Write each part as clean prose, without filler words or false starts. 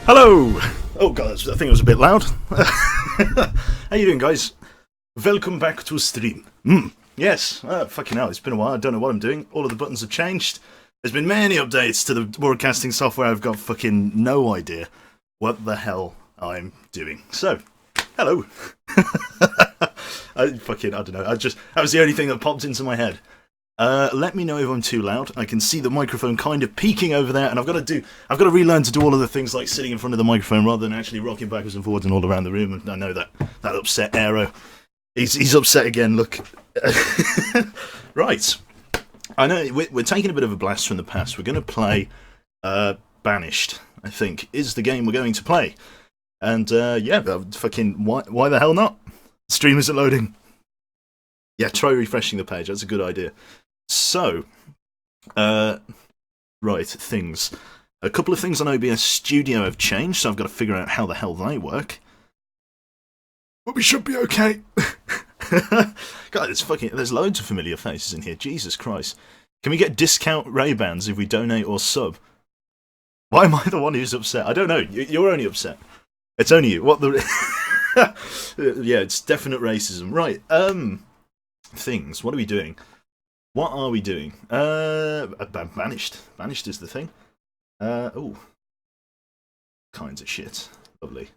Hello! Oh god, I think it was a bit loud. How you doing, guys? Welcome back to stream. Yes, fucking hell, it's been a while, I don't know what I'm doing. All of the buttons have changed. There's been many updates to the broadcasting software. I've got fucking no idea what the hell I'm doing. So, hello. I don't know, that was the only thing that popped into my head. Let me know if I'm too loud. I can see the microphone kind of peeking over there, and I've got to relearn to do all of the things like sitting in front of the microphone rather than actually rocking backwards and forwards and all around the room. And I know that upset Aero. He's upset again. Look, right. I know we're taking a bit of a blast from the past. We're going to play Banished. I think is the game we're going to play, and fucking why the hell not? The stream isn't loading. Yeah, try refreshing the page. That's a good idea. So, right, things. A couple of things on OBS Studio have changed, so I've got to figure out how the hell they work. But we should be okay. God, there's loads of familiar faces in here. Jesus Christ. Can we get discount Ray-Bans if we donate or sub? Why am I the one who's upset? I don't know. You're only upset. It's only you. What the... Yeah, it's definite racism. Right, things. What are we doing? What are we doing? Banished. Banished is the thing. Oh. Kinds of shit. Lovely.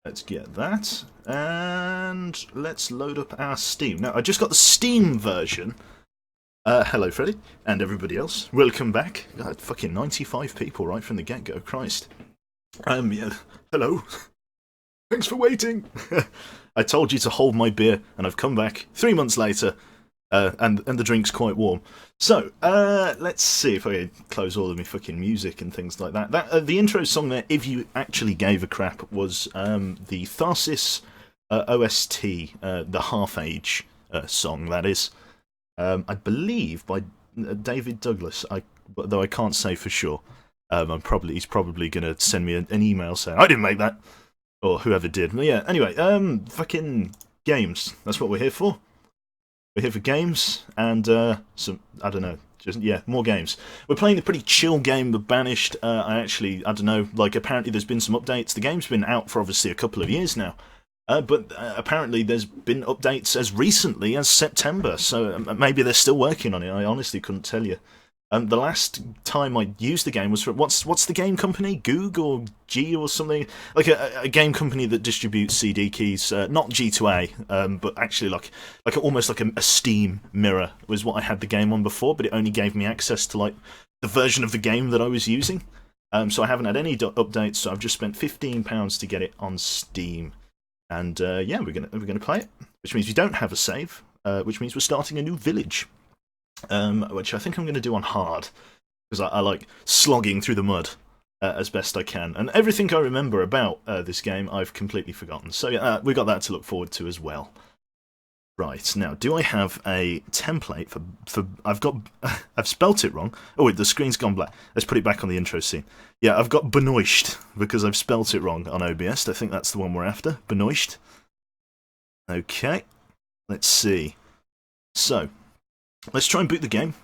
Let's get that. And let's load up our Steam. Now, I just got the Steam version. Hello, Freddy. And everybody else. Welcome back. God, fucking 95 people right from the get-go. Christ. Yeah. Hello. Thanks for waiting. I told you to hold my beer, and I've come back 3 months later, and the drink's quite warm. So, let's see if I can close all of my fucking music and things like that. The intro song there, if you actually gave a crap, was the Tharsis OST, the Half-Age song, that is. I believe by David Douglas, though I can't say for sure. He's probably going to send me an email saying, I didn't make that. Or whoever did. But yeah, anyway, fucking games. That's what we're here for. We're here for games and some, I don't know, more games. We're playing a pretty chill game of Banished. I don't know, like apparently there's been some updates. The game's been out for obviously a couple of years now. But apparently there's been updates as recently as September, so maybe they're still working on it. I honestly couldn't tell you. The last time I used the game was for what's the game company? Goog or G or something, like a game company that distributes CD keys, not G2A, but actually like almost like a Steam mirror was what I had the game on before, but it only gave me access to like the version of the game that I was using. So I haven't had any updates. So I've just spent £15 to get it on Steam, and yeah, we're gonna play it, which means we don't have a save, which means we're starting a new village. Which I think I'm going to do on hard, because I like slogging through the mud as best I can. And everything I remember about this game, I've completely forgotten. So yeah, we've got that to look forward to as well. Right, now, do I have a template for I've spelt it wrong. Oh wait, the screen's gone black. Let's put it back on the intro scene. Yeah, I've got Banished, because I've spelt it wrong on OBS. I think that's the one we're after. Banished. Okay, let's see. So, let's try and boot the game.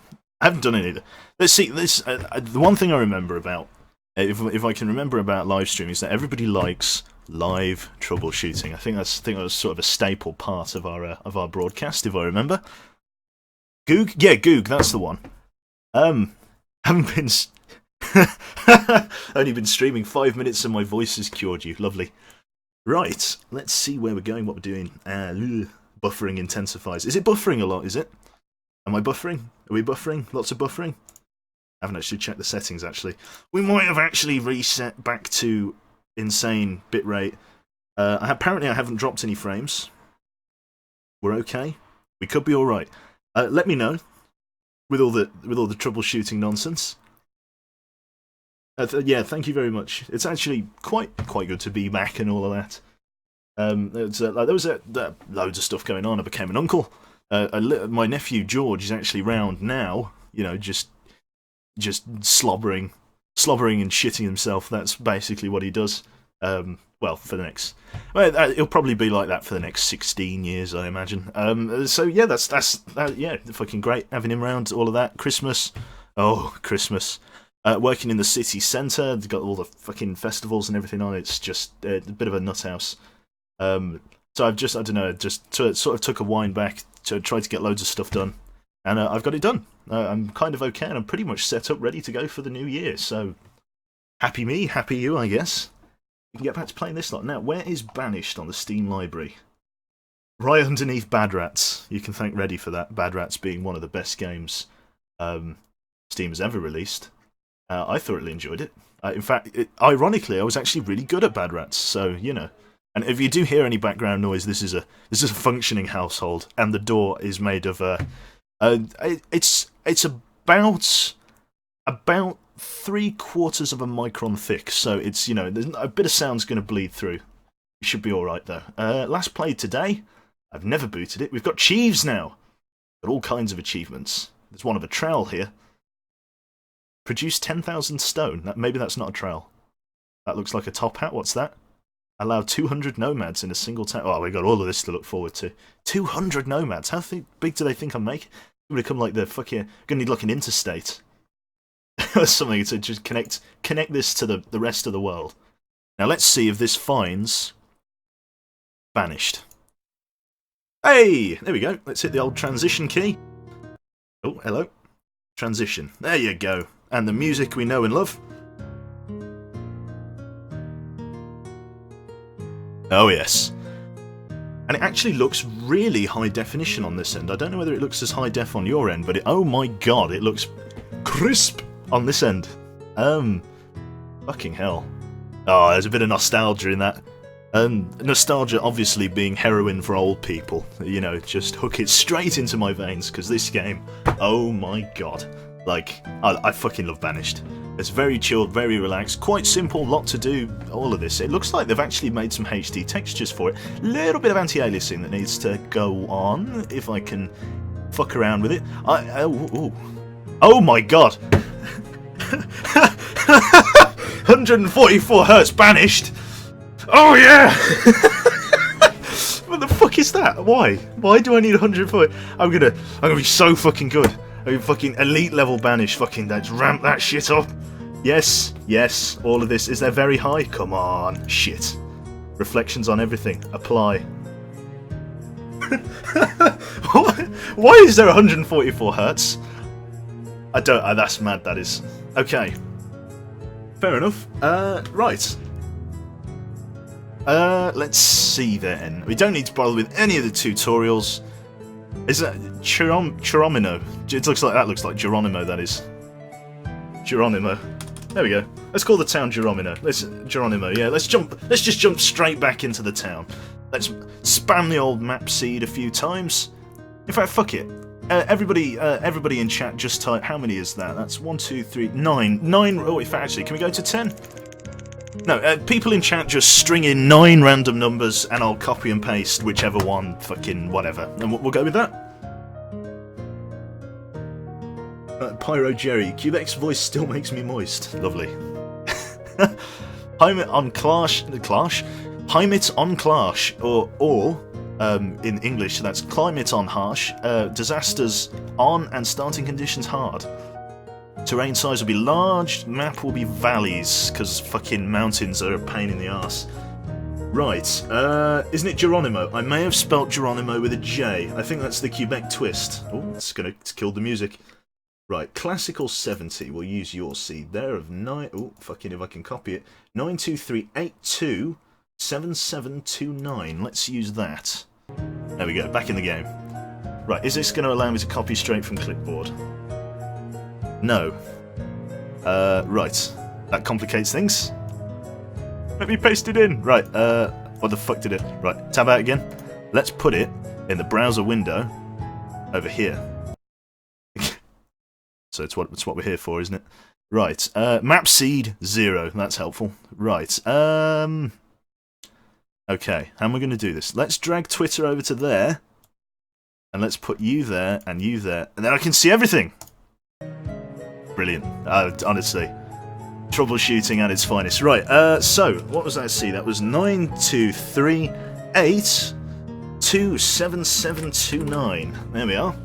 I haven't done any of it. Let's see. The one thing I remember about, if I can remember about live streaming, is that everybody likes live troubleshooting. I think that was sort of a staple part of our broadcast, if I remember. Goog, yeah, Goog, that's the one. Haven't been only been streaming 5 minutes, and my voice has cured you. Lovely. Right, let's see where we're going, what we're doing. Buffering intensifies. Is it buffering a lot? Is it? Am I buffering? Are we buffering? Lots of buffering? I haven't actually checked the settings, actually. We might have actually reset back to insane bitrate. Apparently I haven't dropped any frames. We're okay. We could be alright. Let me know with all the troubleshooting nonsense. Yeah, thank you very much. It's actually quite good to be back and all of that. There was loads of stuff going on. I became an uncle. My nephew George is actually round now, you know, just slobbering and shitting himself. That's basically what he does. Well, he'll probably be like that for the next 16 years, I imagine. So yeah, that's yeah, fucking great having him round. All of that. Christmas, oh Christmas. Working in the city centre, they've got all the fucking festivals and everything on. It's just a bit of a nut house. So I don't know, sort of took a wind back to try to get loads of stuff done. And I've got it done. I'm kind of okay, and I'm pretty much set up, ready to go for the new year. So, happy me, happy you, I guess. We can get back to playing this lot. Now, where is Banished on the Steam library? Right underneath Bad Rats. You can thank Ready for that. Bad Rats being one of the best games Steam has ever released. I thoroughly enjoyed it. In fact, ironically, I was actually really good at Bad Rats, so, you know. And if you do hear any background noise, this is a functioning household, and the door is made of it's about 3/4 of a micron thick, so it's, you know, there's a bit of sound's going to bleed through. It should be all right though. Last played today. I've never booted it. We've got Chieves now. Got all kinds of achievements. There's one of a trowel here. Produce 10,000 stone. Maybe that's not a trowel. That looks like a top hat. What's that? Allow 200 nomads in a single town. Oh, we got all of this to look forward to. 200 nomads. How big do they think I'm making? I'm gonna become like the fucking. Gonna need like an interstate or something to just connect this to the rest of the world. Now let's see if this finds Banished. Hey, there we go. Let's hit the old transition key. Oh, hello. Transition. There you go. And the music we know and love. Oh yes. And it actually looks really high definition on this end. I don't know whether it looks as high def on your end, but oh my god, it looks crisp on this end. Fucking hell. Oh, there's a bit of nostalgia in that. Nostalgia obviously being heroin for old people. You know, just hook it straight into my veins, because this game, oh my god. Like, I fucking love Banished. It's very chilled, very relaxed, quite simple, lot to do, all of this. It looks like they've actually made some HD textures for it. Little bit of anti-aliasing that needs to go on, if I can fuck around with it. Oh my god! 144 hertz Banished! Oh yeah! What the fuck is that? Why? Why do I need 140? I'm gonna be so fucking good. I mean, fucking elite level Banished, fucking let's ramp that shit up. Yes, yes, all of this. Is there very high? Come on, shit. Reflections on everything. Apply. Why is there 144 hertz? I don't. That's mad. That is. Okay. Fair enough. Right. Let's see then. We don't need to bother with any of the tutorials. Is that Geronimo? It looks like that. Looks like Geronimo. That is. Geronimo. There we go. Let's call the town Geronimo. Geronimo. Yeah. Let's just jump straight back into the town. Let's spam the old map seed a few times. In fact, fuck it. Everybody in chat, just type. How many is that? That's 1, 2, 3, 9. 9. Oh, in fact, actually, can we go to 10? No, people in chat just string in 9 random numbers and I'll copy and paste whichever one, fucking whatever. And we'll go with that. Pyro Jerry, Quebec's voice still makes me moist. Lovely. Heimit on Clash. Heimit on Clash, or in English, that's climate on harsh, disasters on and starting conditions hard. Terrain size will be large, map will be valleys, because fucking mountains are a pain in the arse. Right, isn't it Geronimo? I may have spelt Geronimo with a J. I think that's the Quebec twist. Oh, it's gonna kill the music. Right, classical 70, we'll use your seed there of 9... Oh, fucking if I can copy it. 923827729. Let's use that. There we go, back in the game. Right, is this going to allow me to copy straight from clipboard? No. Right. That complicates things. Let me paste it in. Right, what the fuck did it... Right, tab out again. Let's put it in the browser window over here. So it's what we're here for, isn't it? Right, map seed 0. That's helpful. Right, okay, how am I going to do this? Let's drag Twitter over to there. And let's put you there and you there. And then I can see everything! Brilliant. Honestly. Troubleshooting at its finest. Right, so, what was that see? That was 9238277729. There we are.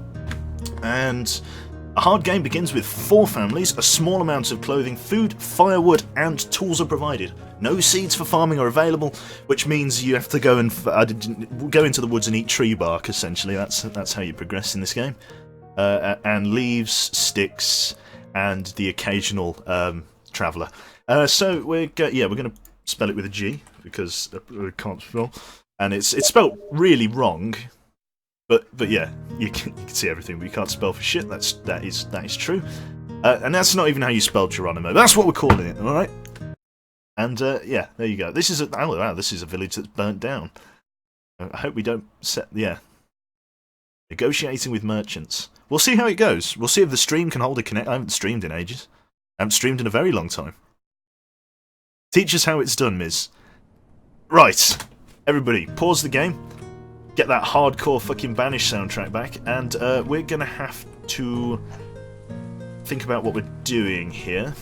And A hard game begins with 4 families, a small amount of clothing, food, firewood, and tools are provided. No seeds for farming are available, which means you have to go and go into the woods and eat tree bark. Essentially, that's how you progress in this game. And leaves, sticks, and the occasional traveller. So we're going to spell it with a G because we can't spell, and it's spelled really wrong. But yeah, you can see everything, but you can't spell for shit. That is true, and that's not even how you spell Geronimo. That's what we're calling it, all right? And yeah, there you go. This is this is a village that's burnt down. I hope we don't negotiating with merchants. We'll see how it goes. We'll see if the stream can hold a connect. I haven't streamed in ages. I haven't streamed in a very long time. Teach us how it's done, Miz. Right, everybody, pause the game. Get that hardcore fucking Banished soundtrack back, and we're gonna have to think about what we're doing here.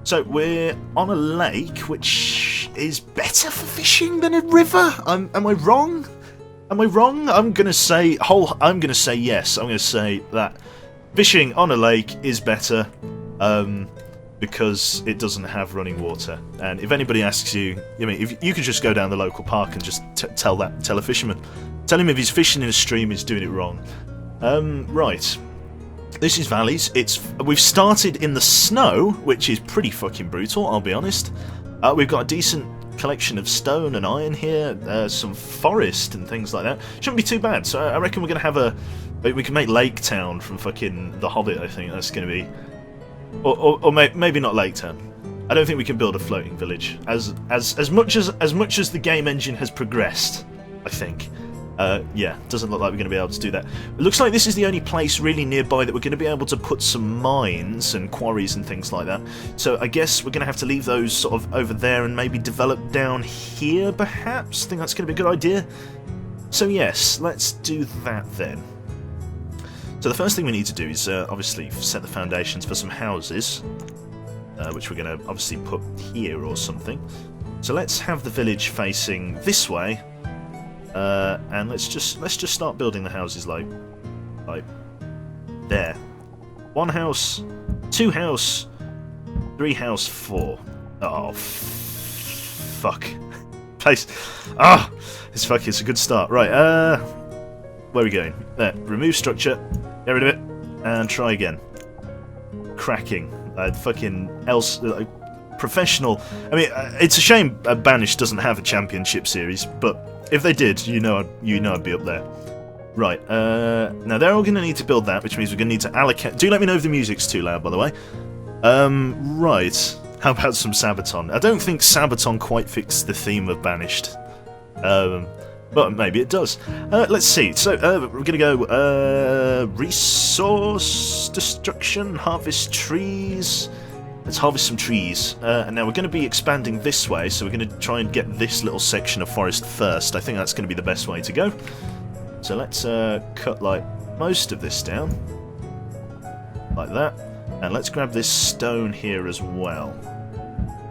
So we're on a lake, which is better for fishing than a river. Am I wrong? Am I wrong? I'm gonna say yes. I'm gonna say that fishing on a lake is better, because it doesn't have running water. And if anybody asks you, I mean, if you could just go down the local park and just tell a fisherman, tell him if he's fishing in a stream, he's doing it wrong. Right. This is valleys. We've started in the snow, which is pretty fucking brutal, I'll be honest. We've got a decent collection of stone and iron here, some forest and things like that. Shouldn't be too bad. So I reckon we're gonna have we can make Lake Town from fucking The Hobbit. I think that's gonna be, or maybe not Lake Town. I don't think we can build a floating village. As much as the game engine has progressed, I think. Yeah, doesn't look like we're going to be able to do that. It looks like this is the only place really nearby that we're going to be able to put some mines and quarries and things like that. So I guess we're going to have to leave those sort of over there and maybe develop down here, perhaps? I think that's going to be a good idea. So yes, let's do that then. So the first thing we need to do is obviously set the foundations for some houses, which we're going to obviously put here or something. So let's have the village facing this way. And let's just start building the houses like there. 1 house, 2 house, 3 house, 4. Oh fuck. Place. It's a good start. Right. Where are we going? There. Remove structure. Get rid of it, and try again. Cracking. Professional. I mean, it's a shame Banished doesn't have a championship series, but if they did, you know I'd be up there. Right, now they're all going to need to build that, which means we're going to need to allocate... Do let me know if the music's too loud, by the way. Right, how about some Sabaton? I don't think Sabaton quite fits the theme of Banished. But maybe it does. Let's see, so we're going to go resource destruction, harvest trees... Let's harvest some trees. And now we're going to be expanding this way, so we're going to try and get this little section of forest first. I think that's going to be the best way to go. So let's cut like most of this down. Like that. And let's grab this stone here as well.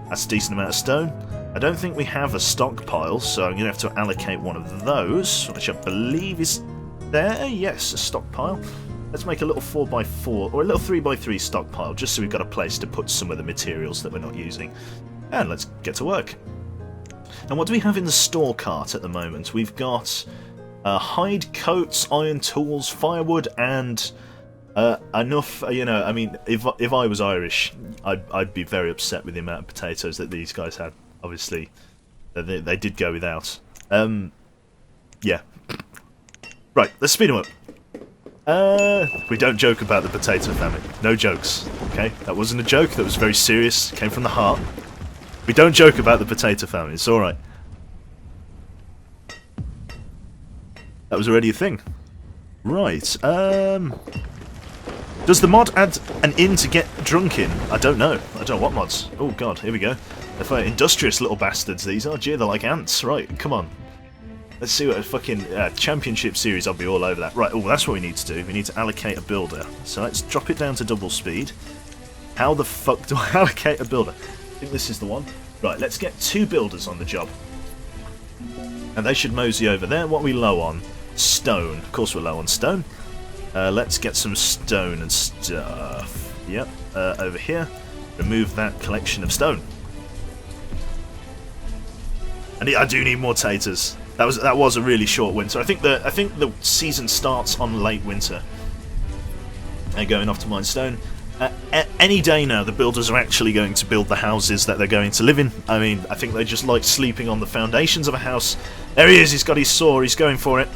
That's a decent amount of stone. I don't think we have a stockpile, so I'm going to have to allocate one of those, which I believe is there. Yes, a stockpile. Let's make a little 4x4 or a little 3x3 stockpile, just so we've got a place to put some of the materials that we're not using. And let's get to work. And what do we have in the store cart at the moment? We've got hide coats, iron tools, firewood, and enough. You know, I mean, if I was Irish, I'd be very upset with the amount of potatoes that these guys had. Obviously, they did go without. Yeah. Right, let's speed them up. We don't joke about the potato famine. No jokes, okay? That wasn't a joke, that was very serious, it came from the heart. We don't joke about the potato famine, it's alright. That was already a thing. Right, does the mod add an inn to get drunk in? I don't know. I don't know what mods. Oh god, here we go. They're industrious little bastards, these are. Gee, they're like ants. Right, come on. Let's see what a fucking championship series, I'll be all over that. Right, oh, that's what we need to do. We need to allocate a builder. So let's drop it down to double speed. How the fuck do I allocate a builder? I think this is the one. Right, let's get 2 builders on the job. And they should mosey over there. What are we low on? Stone. Of course we're low on stone. Let's get some stone and stuff. Yep, over here. Remove that collection of stone. And I do need more taters. That was a really short winter. I think the season starts on late winter. They're going off to mine stone. Any day now, the builders are actually going to build the houses that they're going to live in. I mean, I think they just like sleeping on the foundations of a house. There he is. He's got his saw. He's going for it.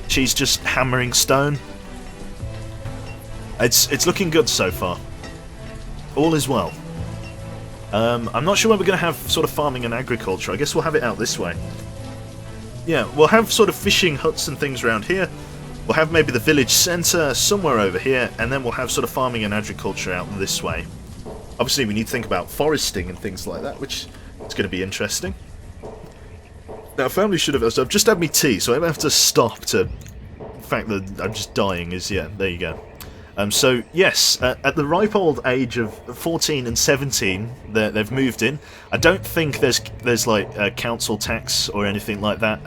She's just hammering stone. It's looking good so far. All is well. I'm not sure when we're going to have sort of farming and agriculture. I guess we'll have it out this way. Yeah, we'll have sort of fishing huts and things around here. We'll have maybe the village centre somewhere over here, and then we'll have sort of farming and agriculture out this way. Obviously, we need to think about foresting and things like that, which is going to be interesting. Now, family should have... I've just had me tea, so I don't have to stop to... The fact that I'm just dying is... Yeah, there you go. So, yes, at the ripe old age of 14 and 17, they've moved in. I don't think there's like council tax or anything like that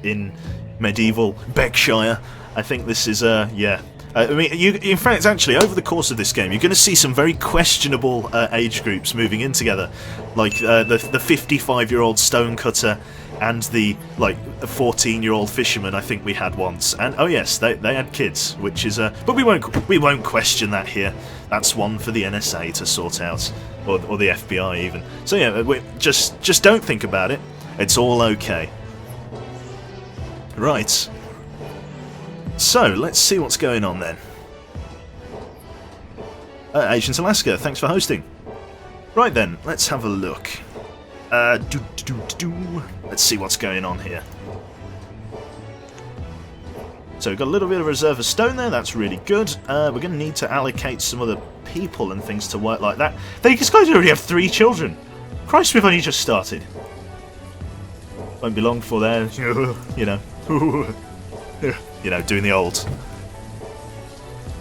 in medieval Beckshire. I think this is, yeah. I mean, in fact, actually, over the course of this game, you're going to see some very questionable age groups moving in together. Like the 55-year-old stonecutter and the 14-year-old fisherman I think we had once. And oh yes, they had kids, which is but we won't question that here. That's one for the NSA to sort out, or the FBI even. So yeah, just don't think about it. It's all okay. Right. So let's see what's going on then. Agent Alaska, thanks for hosting. Right then, let's have a look. Let's see what's going on here. So we've got a little bit of reserve of stone there, that's really good. We're going to need to allocate some other people and things to work like that. These guys already have 3 children. Christ, we've only just started. Won't be long before they're, you know, doing the old.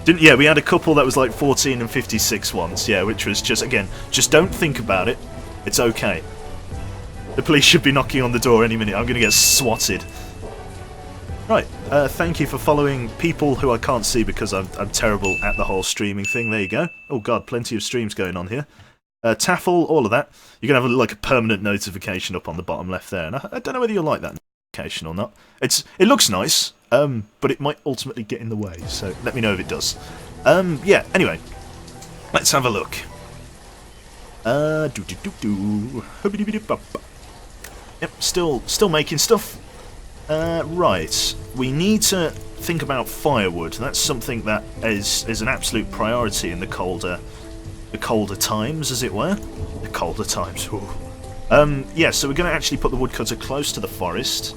Yeah, we had a couple that was like 14 and 56 once, yeah, which was just, again, just don't think about it. It's okay. The police should be knocking on the door any minute. I'm going to get swatted. Right, thank you for following people who I can't see because I'm terrible at the whole streaming thing. There you go. Oh god, plenty of streams going on here. Taffel, all of that. You're going to have like a permanent notification up on the bottom left there. And I don't know whether you'll like that notification or not. It looks nice, but it might ultimately get in the way. So let me know if it does. Yeah, anyway. Let's have a look. Yep, still making stuff. Right, we need to think about firewood. That's something that is an absolute priority in the colder times, as it were. The colder times. Ooh. Yeah, so we're going to actually put the woodcutter close to the forest.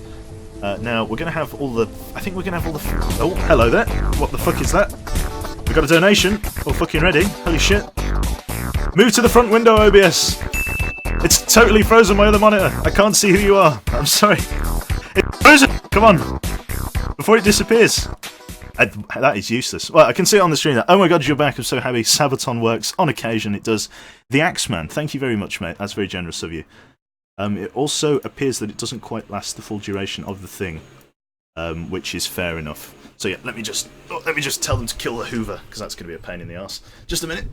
Now we're going to have all the. I think we're going to have all the. Oh, hello there. What the fuck is that? We got a donation. All fucking ready. Holy shit! Move to the front window, OBS. It's totally frozen my other monitor. I can't see who you are. I'm sorry. It's frozen! Come on! Before it disappears. That is useless. Well, I can see it on the screen. Oh my god, you're back. I'm so happy. Sabaton works. On occasion, it does. The Axeman. Thank you very much, mate. That's very generous of you. It also appears that it doesn't quite last the full duration of the thing. Which is fair enough. So yeah, let me just tell them to kill the Hoover, because that's going to be a pain in the arse. Just a minute.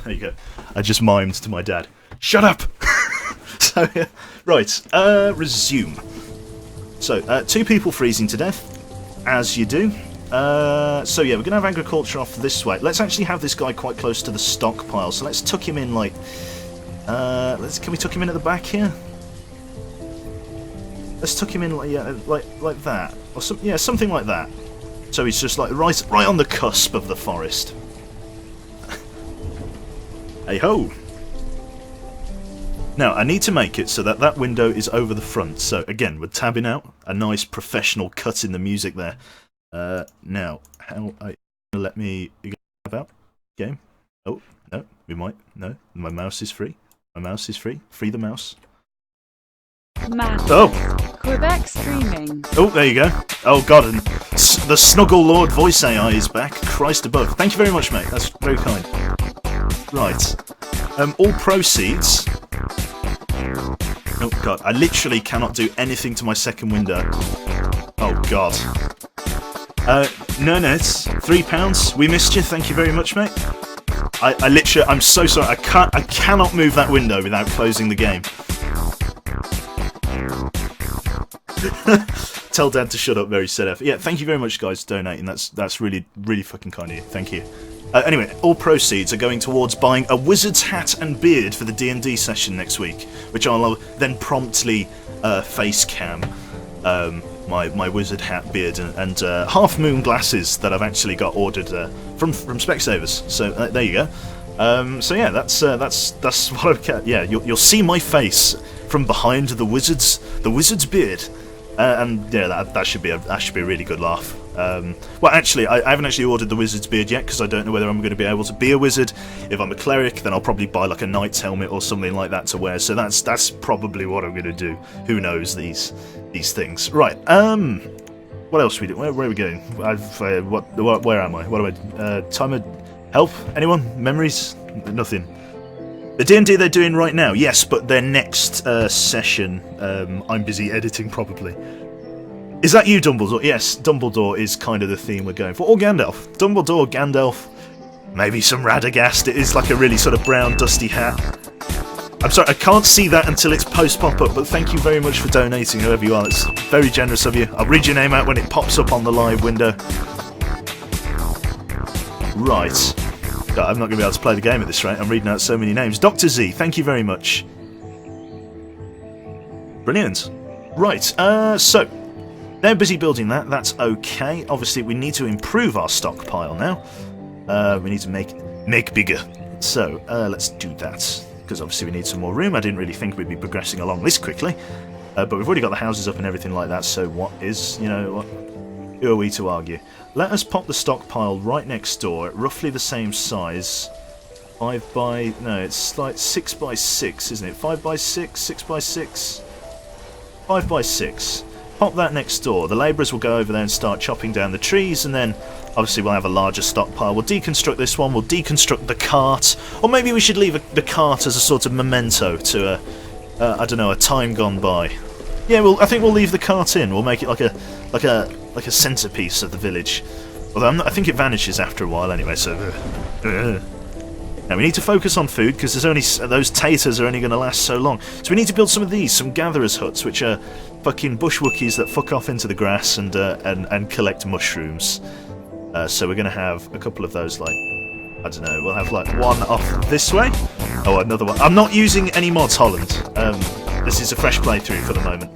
There you go. I just mimed to my dad. Shut up! So, yeah. Right, resume. So, 2 people freezing to death, as you do. So yeah, we're going to have agriculture off this way. Let's actually have this guy quite close to the stockpile. So let's tuck him in like... can we tuck him in at the back here? Let's tuck him in like, yeah, like that. Or something like that. So he's just like right on the cusp of the forest. Hey ho! Now, I need to make it so that that window is over the front. So, again, we're tabbing out a nice professional cut in the music there. Now, how are you going to let me tab out? Game? Oh, no, we might. No, my mouse is free. My mouse is free. Free the mouse. Matt. Oh! Quebec streaming. Oh, there you go. Oh, God, and the Snuggle Lord voice AI is back. Christ above. Thank you very much, mate. That's very kind. Right. All proceeds... Oh god, I literally cannot do anything to my second window. Oh god. No, it's £3. We missed you, thank you very much, mate. I literally, I'm so sorry, I cannot move that window without closing the game. Tell Dad to shut up, very set up. Yeah, thank you very much, guys, for donating. That's really, really fucking kind of you. Thank you. Anyway, all proceeds are going towards buying a wizard's hat and beard for the D&D session next week, which I'll then promptly face cam my wizard hat, beard, and half moon glasses that I've actually got ordered from Specsavers. So there you go. So yeah, that's what I've got. Yeah, you'll see my face from behind the wizard's beard. And yeah, that should be a really good laugh. Well, actually, I haven't actually ordered the wizard's beard yet because I don't know whether I'm going to be able to be a wizard. If I'm a cleric, then I'll probably buy like a knight's helmet or something like that to wear. So that's probably what I'm going to do. Who knows these things? Right. What else we do? Where are we going? Where am I? What am I? Time of help? Anyone? Memories? Nothing. The D&D they're doing right now, yes, but their next session, I'm busy editing probably. Is that you, Dumbledore? Yes, Dumbledore is kind of the theme we're going for. Or Gandalf. Dumbledore, Gandalf, maybe some Radagast. It is like a really sort of brown, dusty hat. I'm sorry, I can't see that until it's post-pop-up, but thank you very much for donating, whoever you are. It's very generous of you. I'll read your name out when it pops up on the live window. Right. I'm not going to be able to play the game at this rate. I'm reading out so many names. Dr. Z, thank you very much. Brilliant. Right, so they're busy building that. That's okay. Obviously, we need to improve our stockpile now. We need to make bigger. So let's do that because obviously we need some more room. I didn't really think we'd be progressing along this quickly, but we've already got the houses up and everything like that. So what is, who are we to argue? Let us pop the stockpile right next door at roughly the same size. It's like 6 by 6, isn't it? 5 by 6, 6 by 6, 5 by 6. Pop that next door. The labourers will go over there and start chopping down the trees, and then obviously we'll have a larger stockpile. We'll deconstruct this one. We'll deconstruct the cart, or maybe we should leave the cart as a sort of memento to I don't know, a time gone by. Yeah, I think we'll leave the cart in. We'll make it like a centrepiece of the village. Although I think it vanishes after a while anyway, so... Now we need to focus on food, because those taters are only going to last so long. So we need to build some of these, some gatherers' huts, which are fucking bush Wookiees that fuck off into the grass and collect mushrooms. So we're going to have a couple of those, like... I don't know, we'll have like one off this way. Oh, another one. I'm not using any mods, Holland. This is a fresh playthrough for the moment.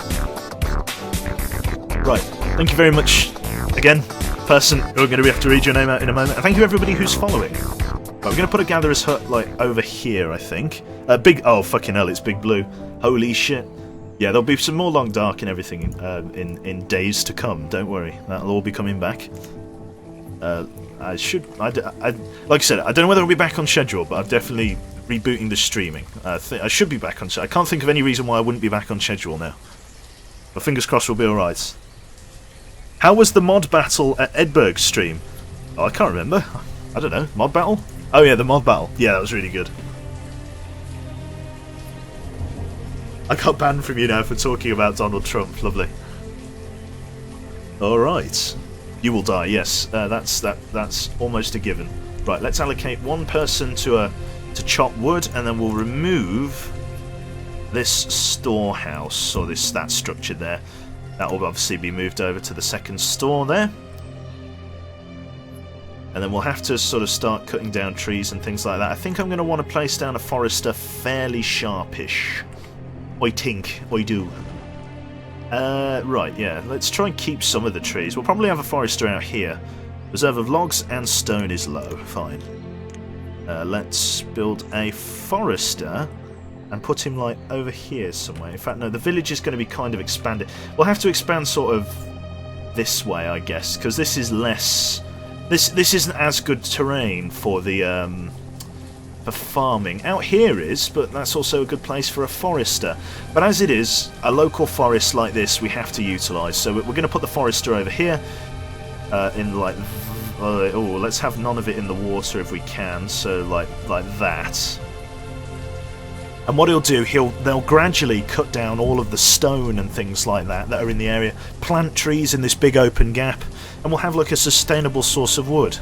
Right, thank you very much again, person who are going to have to read your name out in a moment. And thank you everybody who's following. Right, we're going to put a gatherer's hut like over here, I think. Oh fucking hell, it's Big Blue. Holy shit. Yeah, there'll be some more Long Dark and everything in days to come. Don't worry, that'll all be coming back. Like I said, I don't know whether I'll be back on schedule, but I'm definitely rebooting the streaming. I should be back on schedule. I can't think of any reason why I wouldn't be back on schedule now. But fingers crossed we'll be alright. How was the mod battle at Edberg's stream? Oh, I can't remember. I don't know. Mod battle? Oh yeah, the mod battle. Yeah, that was really good. I got banned from you now for talking about Donald Trump. Lovely. Alright. You will die, yes. That's almost a given. Right, let's allocate one person to chop wood, and then we'll remove this storehouse, or that structure there. That will obviously be moved over to the second store there. And then we'll have to sort of start cutting down trees and things like that. I think I'm going to want to place down a forester fairly sharpish. I think I do. Right, yeah, let's try and keep some of the trees. We'll probably have a forester out here. Reserve of logs and stone is low. Fine. Let's build a forester and put him, like, over here somewhere. In fact, no, the village is going to be kind of expanded. We'll have to expand sort of this way, I guess, because this is less... This isn't as good terrain for the, for farming. Out here is, but that's also a good place for a forester. But as it is, a local forest like this we have to utilise. So we're going to put the forester over here, in like... oh, let's have none of it in the water if we can, so like that. And what he'll do, they'll gradually cut down all of the stone and things like that are in the area, plant trees in this big open gap, and we'll have like a sustainable source of wood,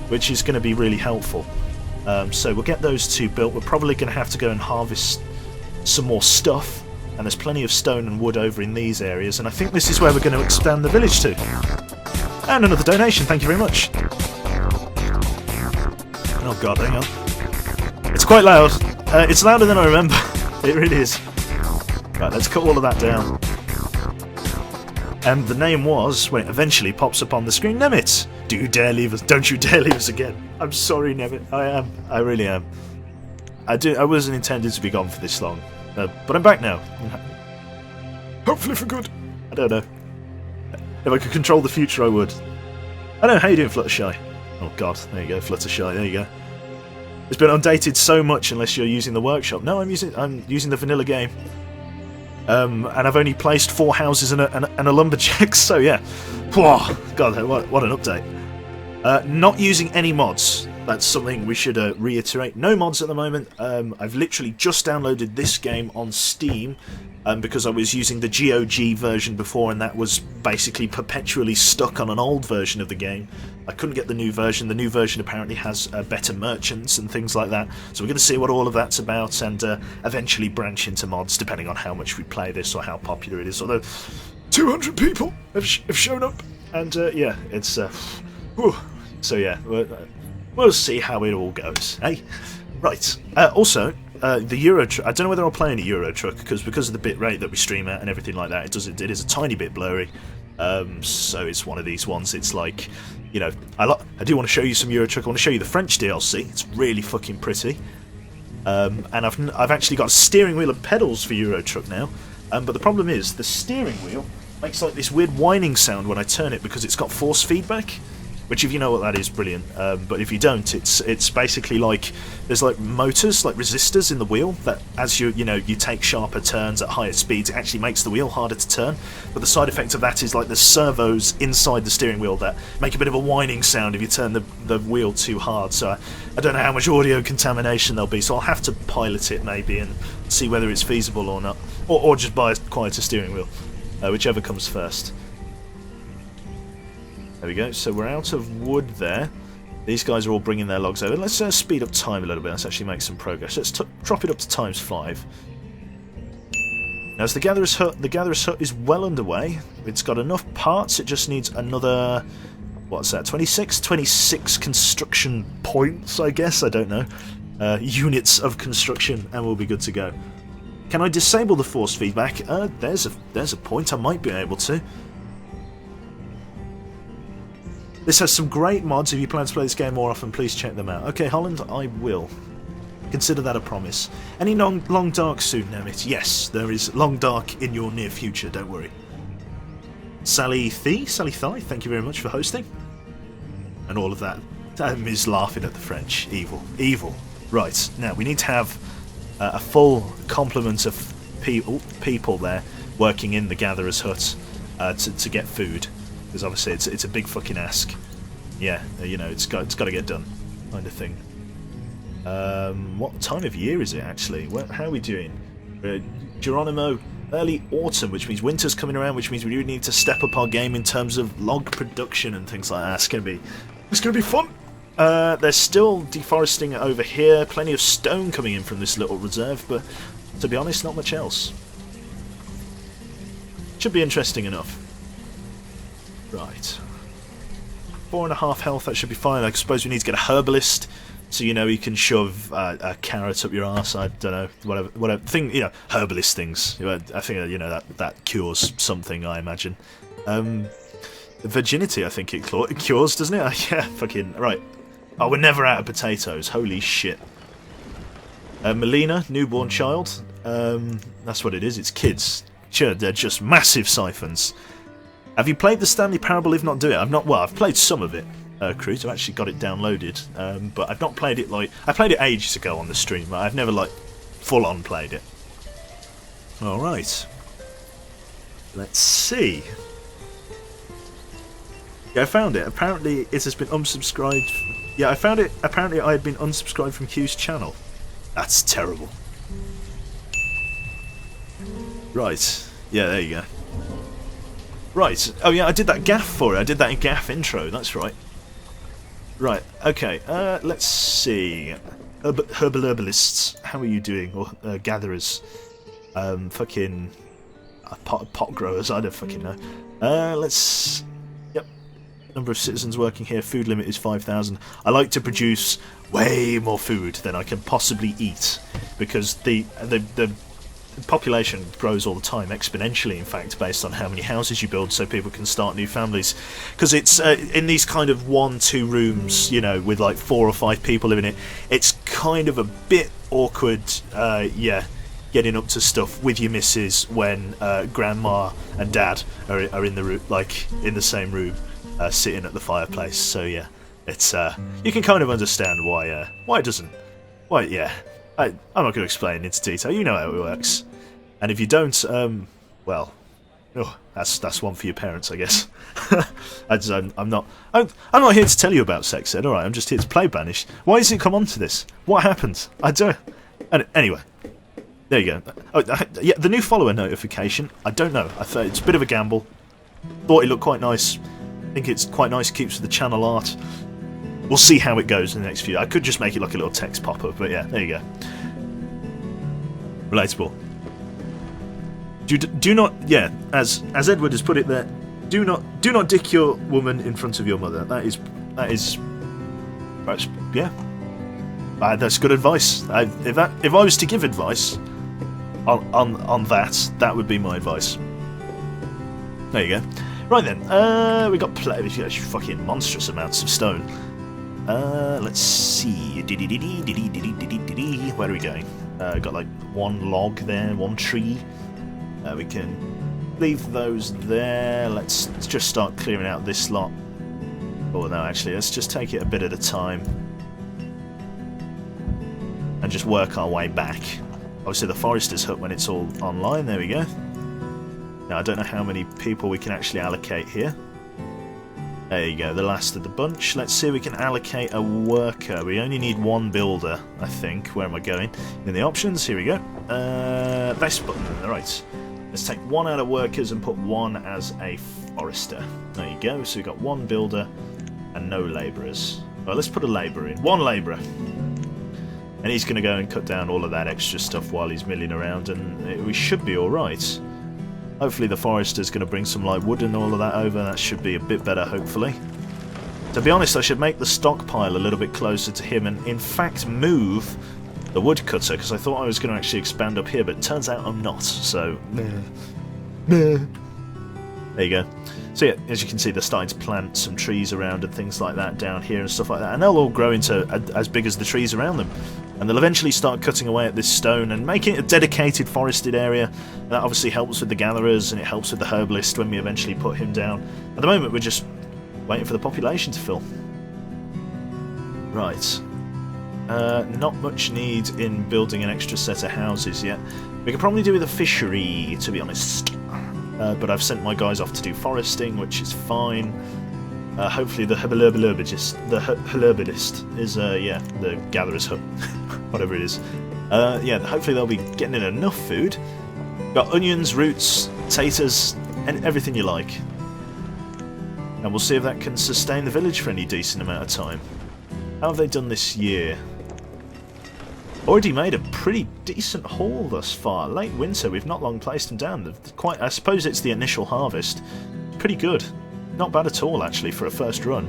which is going to be really helpful. So we'll get those two built. We're probably going to have to go and harvest some more stuff, and there's plenty of stone and wood over in these areas, and I think this is where we're going to expand the village to. And another donation, thank you very much. Oh god, hang on. It's quite loud. It's louder than I remember. It really is. Right, let's cut all of that down. And the name was, when it eventually pops up on the screen, Nemit. Do you dare leave us? Don't you dare leave us again. I'm sorry, Nemit. I am. I really am. I wasn't intended to be gone for this long. But I'm back now. Hopefully for good. I don't know. If I could control the future, I would. I don't know. How you doing, Fluttershy? Oh god, there you go, Fluttershy, there you go. It's been updated so much unless you're using the workshop. No, I'm using the vanilla game. And I've only placed 4 houses and a lumberjack, so yeah. Whoa, god, what an update. Not using any mods. That's something we should reiterate. No mods at the moment. I've literally just downloaded this game on Steam because I was using the GOG version before, and that was basically perpetually stuck on an old version of the game. I couldn't get the new version. The new version apparently has better merchants and things like that. So we're going to see what all of that's about, and eventually branch into mods depending on how much we play this or how popular it is. Although 200 people have shown up, and yeah, it's so yeah. We'll see how it all goes, eh? Right. Also, the Euro Truck. I don't know whether I'll play any Euro Truck because of the bit rate that we stream at and everything like that. It is a tiny bit blurry. So it's one of these ones. It's like, you know, I do want to show you some Euro Truck. I want to show you the French DLC. It's really fucking pretty. And I've actually got a steering wheel and pedals for Euro Truck now. But the problem is the steering wheel makes like this weird whining sound when I turn it because it's got force feedback. Which, if you know what that is, brilliant. But if you don't, it's basically like there's like motors, like resistors in the wheel that, as you take sharper turns at higher speeds, it actually makes the wheel harder to turn. But the side effect of that is like the servos inside the steering wheel that make a bit of a whining sound if you turn the wheel too hard. So I don't know how much audio contamination there'll be. So I'll have to pilot it maybe and see whether it's feasible or not, or just buy a quieter steering wheel, whichever comes first. There we go, so we're out of wood there. These guys are all bringing their logs over. Let's speed up time a little bit. Let's actually make some progress. Let's drop it up to ×5. Now, as the Gatherer's Hut is well underway. It's got enough parts. It just needs another, what's that, 26 construction points, I guess. I don't know. Units of construction, and we'll be good to go. Can I disable the force feedback? There's a point. I might be able to. This has some great mods. If you plan to play this game more often, please check them out. Okay, Holland, I will. Consider that a promise. Any long dark soon, Nemit? Yes, there is long dark in your near future, don't worry. Sally Thigh, thank you very much for hosting. And all of that. Is laughing at the French. Evil. Right, now we need to have a full complement of people there working in the Gatherer's Hut to get food. Because obviously it's a big fucking ask. Yeah, you know, it's got to get done, kind of thing. What time of year is it actually? How are we doing? Geronimo, early autumn, which means winter's coming around, which means we do need to step up our game in terms of log production and things like that. It's gonna be fun. They're still deforesting over here. Plenty of stone coming in from this little reserve, but to be honest, not much else. Should be interesting enough. Right. 4.5 health, that should be fine. I suppose we need to get a herbalist, so you know you can shove a carrot up your arse. I don't know, whatever thing, you know, herbalist things. I think you know that cures something. I imagine. Virginity, I think it cures, doesn't it? Yeah, fucking right. Oh, we're never out of potatoes. Holy shit. Melina, newborn child. That's what it is. It's kids. Sure, they're just massive siphons. Have you played the Stanley Parable? If not, do it. I've played some of it, Cruz. I've actually got it downloaded, but I've not played it I played it ages ago on the stream, but I've never, full on played it. Alright. Let's see. Yeah, I found it. Apparently it has been unsubscribed. Yeah, I found it. Apparently I had been unsubscribed from Q's channel. That's terrible. Right. Yeah, there you go. Right. Oh yeah, I did that gaff for it. I did that gaff intro. That's right. Right. Okay. Let's see. Herbalists. How are you doing? Or gatherers. Fucking pot growers. I don't fucking know. Let's. Yep. Number of citizens working here. Food limit is 5,000. I like to produce way more food than I can possibly eat because the population grows all the time, exponentially in fact, based on how many houses you build so people can start new families. Because it's in these kind of 1-2 rooms, you know, with like 4 or 5 people living in it, it's kind of a bit awkward, yeah, getting up to stuff with your missus when grandma and dad are in the room, like in the same room, sitting at the fireplace. So yeah, it's you can kind of understand why it doesn't. Why, yeah. I'm not going to explain into detail. You know how it works. And if you don't, well, oh, that's one for your parents, I guess. I'm not here to tell you about sex ed. All right, I'm just here to play Banished. Why does it come on to this? What happened? I don't. Anyway, there you go. Oh, yeah, the new follower notification. I don't know. I thought it's a bit of a gamble. Thought it looked quite nice. I think it's quite nice. Keeps with the channel art. We'll see how it goes in the next few. I could just make it like a little text pop-up, but yeah, there you go. Relatable. Do not, yeah, as Edward has put it there, do not dick your woman in front of your mother. That's yeah. That's good advice. If I was to give advice on that would be my advice. There you go. Right then, we got fucking monstrous amounts of stone. Let's see. Where are we going? Got like 1 log there, 1 tree. We can leave those there. Let's just start clearing out this lot. Oh no, actually, let's just take it a bit at a time and just work our way back. Obviously, the forester's hut when it's all online. There we go. Now I don't know how many people we can actually allocate here. There you go, the last of the bunch. Let's see if we can allocate a worker. We only need 1 builder, I think. Where am I going? In the options, here we go. Best button, alright. Let's take 1 out of workers and put 1 as a forester. There you go, so we've got 1 builder and no labourers. Well, let's put a labourer in. 1 labourer. And he's going to go and cut down all of that extra stuff while he's milling around, and we should be alright. Hopefully the forester's going to bring some like wood and all of that over. That should be a bit better, hopefully. To be honest, I should make the stockpile a little bit closer to him and in fact move the woodcutter, because I thought I was going to actually expand up here, but it turns out I'm not, so there you go. So yeah, as you can see, they're starting to plant some trees around and things like that down here and stuff like that, and they'll all grow into as big as the trees around them, and they'll eventually start cutting away at this stone and making it a dedicated forested area. That obviously helps with the gatherers, and it helps with the herbalist when we eventually put him down. At the moment we're just waiting for the population to fill. Right. Not much need in building an extra set of houses yet. We could probably do with a fishery, to be honest. But I've sent my guys off to do foresting, which is fine. Hopefully the herbalist is, yeah, the gatherer's hut, whatever it is. Yeah, hopefully they'll be getting in enough food. Got onions, roots, taters, and everything you like. And we'll see if that can sustain the village for any decent amount of time. How have they done this year? Already made a pretty decent haul thus far. Late winter, we've not long placed them down. Quite, I suppose it's the initial harvest. Pretty good. Not bad at all, actually, for a first run.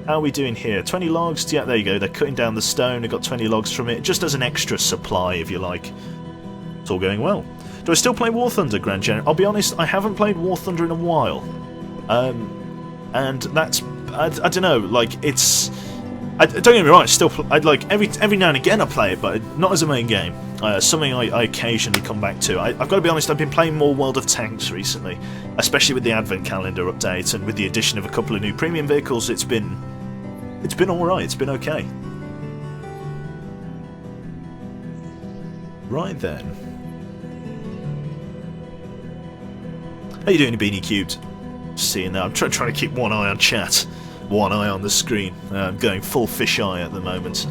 How are we doing here? 20 logs? Yeah, there you go. They're cutting down the stone. They got 20 logs from it, just as an extra supply, if you like. It's all going well. Do I still play War Thunder, Grand General? I'll be honest, I haven't played War Thunder in a while. And that's... I don't know, like, it's... don't get me wrong, I'd like every now and again I play it, but not as a main game. Something I occasionally come back to. I've got to be honest, I've been playing more World of Tanks recently, especially with the Advent Calendar update and with the addition of a couple of new premium vehicles. It's been alright, it's been okay. Right then. How you doing, Beanie Cubed? Seeing that, I'm trying to keep one eye on chat. One eye on the screen. I'm going full fish eye at the moment.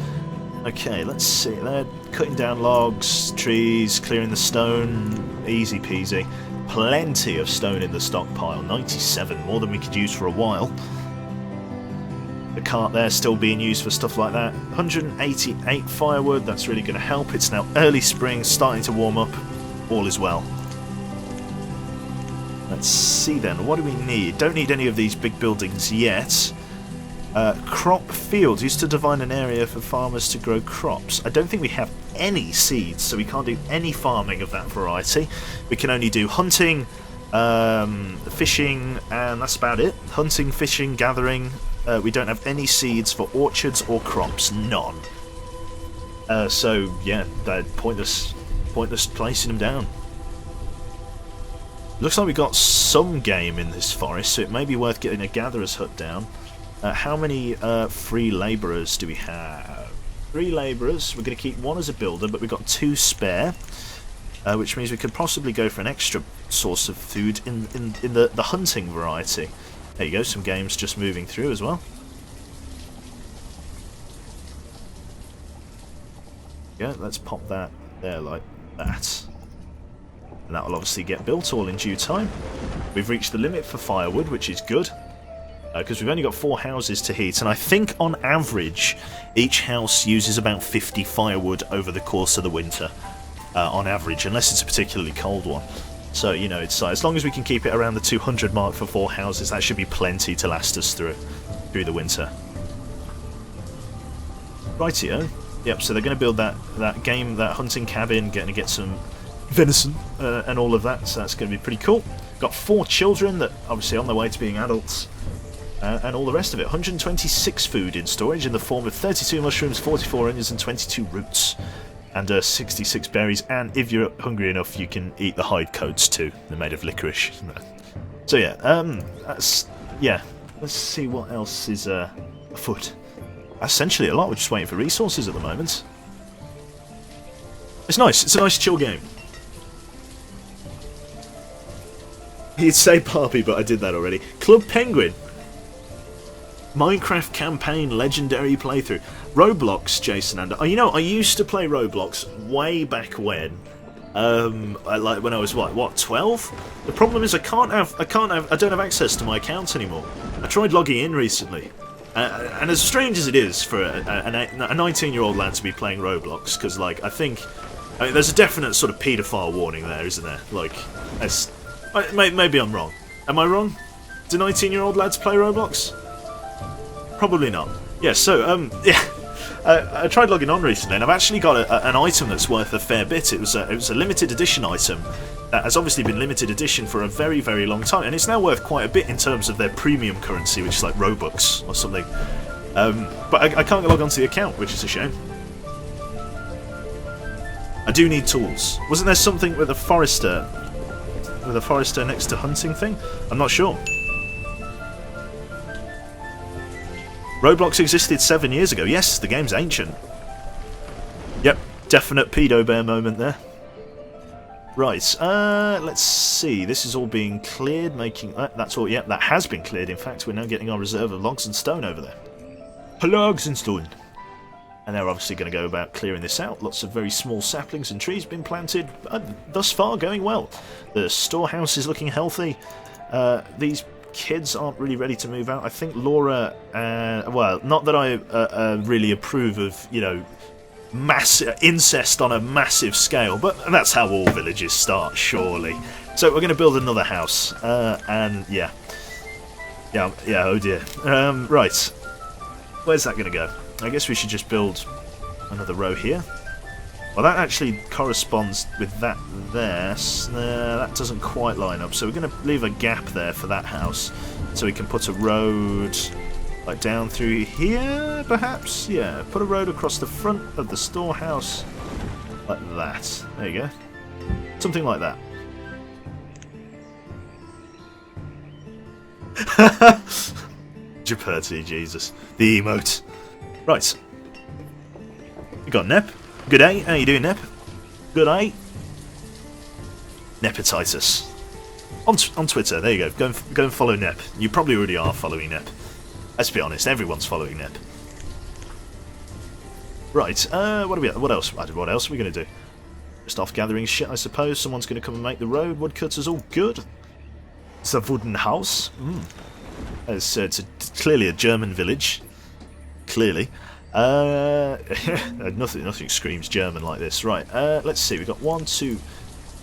Okay, let's see. They're cutting down logs, trees, clearing the stone. Easy peasy. Plenty of stone in the stockpile. 97, more than we could use for a while. The cart there still being used for stuff like that. 188 firewood, that's really going to help. It's now early spring, starting to warm up. All is well. Let's see then, what do we need? Don't need any of these big buildings yet. Crop fields, used to define an area for farmers to grow crops. I don't think we have any seeds, so we can't do any farming of that variety. We can only do hunting, fishing, and that's about it. Hunting, fishing, gathering. We don't have any seeds for orchards or crops, none. So yeah, they're pointless placing them down. Looks like we got some game in this forest, so it may be worth getting a gatherer's hut down. How many free labourers do we have? 3 labourers. We're going to keep 1 as a builder, but we've got 2 spare, which means we could possibly go for an extra source of food in the hunting variety. There you go, some games just moving through as well. Yeah, let's pop that there like that. And that will obviously get built all in due time. We've reached the limit for firewood, which is good. Because we've only got 4 houses to heat, and I think on average each house uses about 50 firewood over the course of the winter, on average, unless it's a particularly cold one. So, you know, it's as long as we can keep it around the 200 mark for 4 houses, that should be plenty to last us through the winter. Rightio. Yep, so they're going to build that hunting cabin, going to get some venison and all of that, so that's going to be pretty cool. Got 4 children that obviously on their way to being adults. And all the rest of it. 126 food in storage in the form of 32 mushrooms, 44 onions and 22 roots. And 66 berries, and if you're hungry enough you can eat the hide coats too. They're made of licorice. So yeah, let's see what else is afoot. Essentially a lot, we're just waiting for resources at the moment. It's nice, it's a nice chill game. You'd say Barbie, but I did that already. Club Penguin. Minecraft campaign legendary playthrough. Roblox, Jason, and you know, I used to play Roblox way back when. Like when I was what 12? The problem is I don't have access to my account anymore. I tried logging in recently, and as strange as it is for a 19-year-old lad to be playing Roblox, because like I mean, there's a definite sort of paedophile warning there, isn't there? Like, maybe I'm wrong. Am I wrong? Do 19-year-old lads play Roblox? Probably not. Yeah, so, I tried logging on recently, and I've actually got an item that's worth a fair bit. It was a limited edition item that has obviously been limited edition for a very, very long time, and it's now worth quite a bit in terms of their premium currency, which is like Robux or something. But I can't log onto the account, which is a shame. I do need tools. Wasn't there something with a forester next to hunting thing? I'm not sure. Roblox existed 7 years ago. Yes, the game's ancient. Yep, definite pedo bear moment there. Right, let's see. This is all being cleared, making... that's all, yep, that has been cleared. In fact, we're now getting our reserve of logs and stone over there. Logs and stone. And they're obviously going to go about clearing this out. Lots of very small saplings and trees been planted. Thus far, going well. The storehouse is looking healthy. These kids aren't really ready to move out. I think Laura... well, not that I really approve of, you know, incest on a massive scale, but that's how all villages start, surely. So we're going to build another house. And, yeah. Yeah, oh dear. Right. Where's that going to go? I guess we should just build another row here. Well, that actually corresponds with that there. That doesn't quite line up, so we're going to leave a gap there for that house, so we can put a road like down through here, perhaps? Yeah, put a road across the front of the storehouse like that. There you go. Something like that. Japerti, Jesus. The emote. Right. We got Nep. Good day. How you doing, Nep? Good day. Nepetitis. On Twitter. There you go. Go and follow Nep. You probably already are following Nep. Let's be honest. Everyone's following Nep. Right, what are we? What else? What else are we going to do? Just off gathering shit, I suppose. Someone's going to come and make the road. Woodcutter's all good. It's a wooden house. It's clearly a German village. Clearly. Nothing screams German like this. Right, let's see. We've got 1, 2,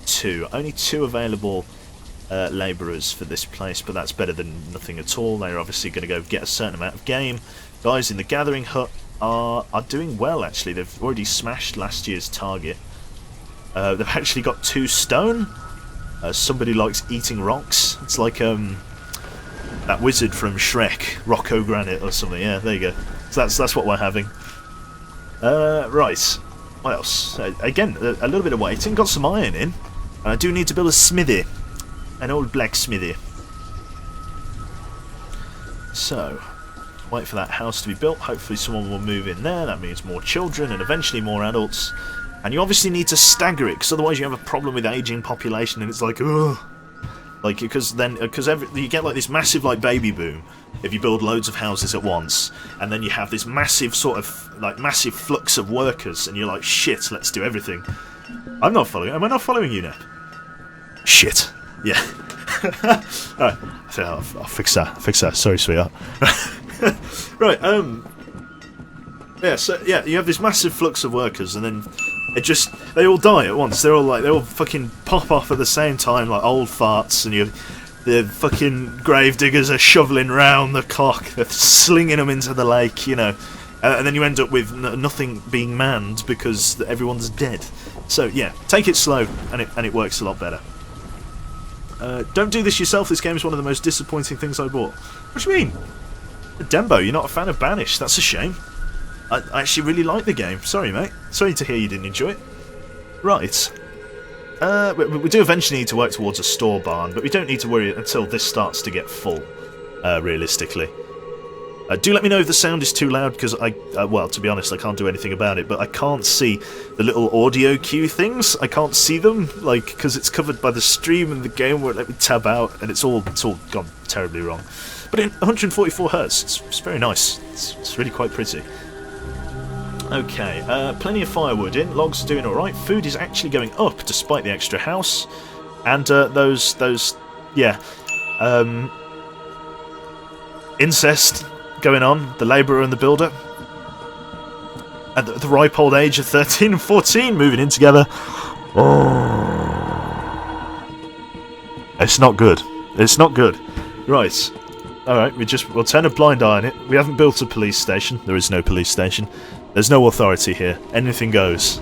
2. Only 2 available labourers for this place, but that's better than nothing at all. They're obviously going to go get a certain amount of game. Guys in the gathering hut are doing well, actually. They've already smashed last year's target. They've actually got 2 stone. Somebody likes eating rocks. It's like that wizard from Shrek, Rocco Granite or something. Yeah, there you go. So that's what we're having. Right. What else? Again, a little bit of waiting. Got some iron in. And I do need to build a smithy. An old blacksmithy. So, wait for that house to be built. Hopefully someone will move in there. That means more children and eventually more adults. And you obviously need to stagger it, because otherwise you have a problem with aging population, and it's like, ugh. Like, because you get like this massive like baby boom if you build loads of houses at once, and then you have this massive sort of like massive flux of workers, and you're like, shit, let's do everything. I'm not following. Am I not following you, Nep? Shit. Yeah. Alright. I'll fix that. Fix that. Sorry, sweetheart. Right. Yeah. So yeah, you have this massive flux of workers, and then they all die at once. They all fucking pop off at the same time like old farts, and the fucking grave diggers are shoveling round the clock. They're slinging them into the lake, you know. And then you end up with nothing being manned because everyone's dead. So yeah, take it slow, and it works a lot better. Don't do this yourself. This game is one of the most disappointing things I bought. What do you mean? Dembo, you're not a fan of Banished. That's a shame. I actually really like the game. Sorry, mate. Sorry to hear you didn't enjoy it. Right. We do eventually need to work towards a store barn, but we don't need to worry until this starts to get full, realistically. Do let me know if the sound is too loud, because well, to be honest, I can't do anything about it, but I can't see the little audio cue things. I can't see them, like, because it's covered by the stream and the game won't let me tab out, and it's all gone terribly wrong. But in 144 Hz, it's very nice. It's really quite pretty. Okay, plenty of firewood in. Logs are doing alright. Food is actually going up despite the extra house. And incest going on. The labourer and the builder. At the ripe old age of 13 and 14 moving in together. It's not good. It's not good. Right. Alright, we'll turn a blind eye on it. We haven't built a police station. There is no police station. There's no authority here. Anything goes.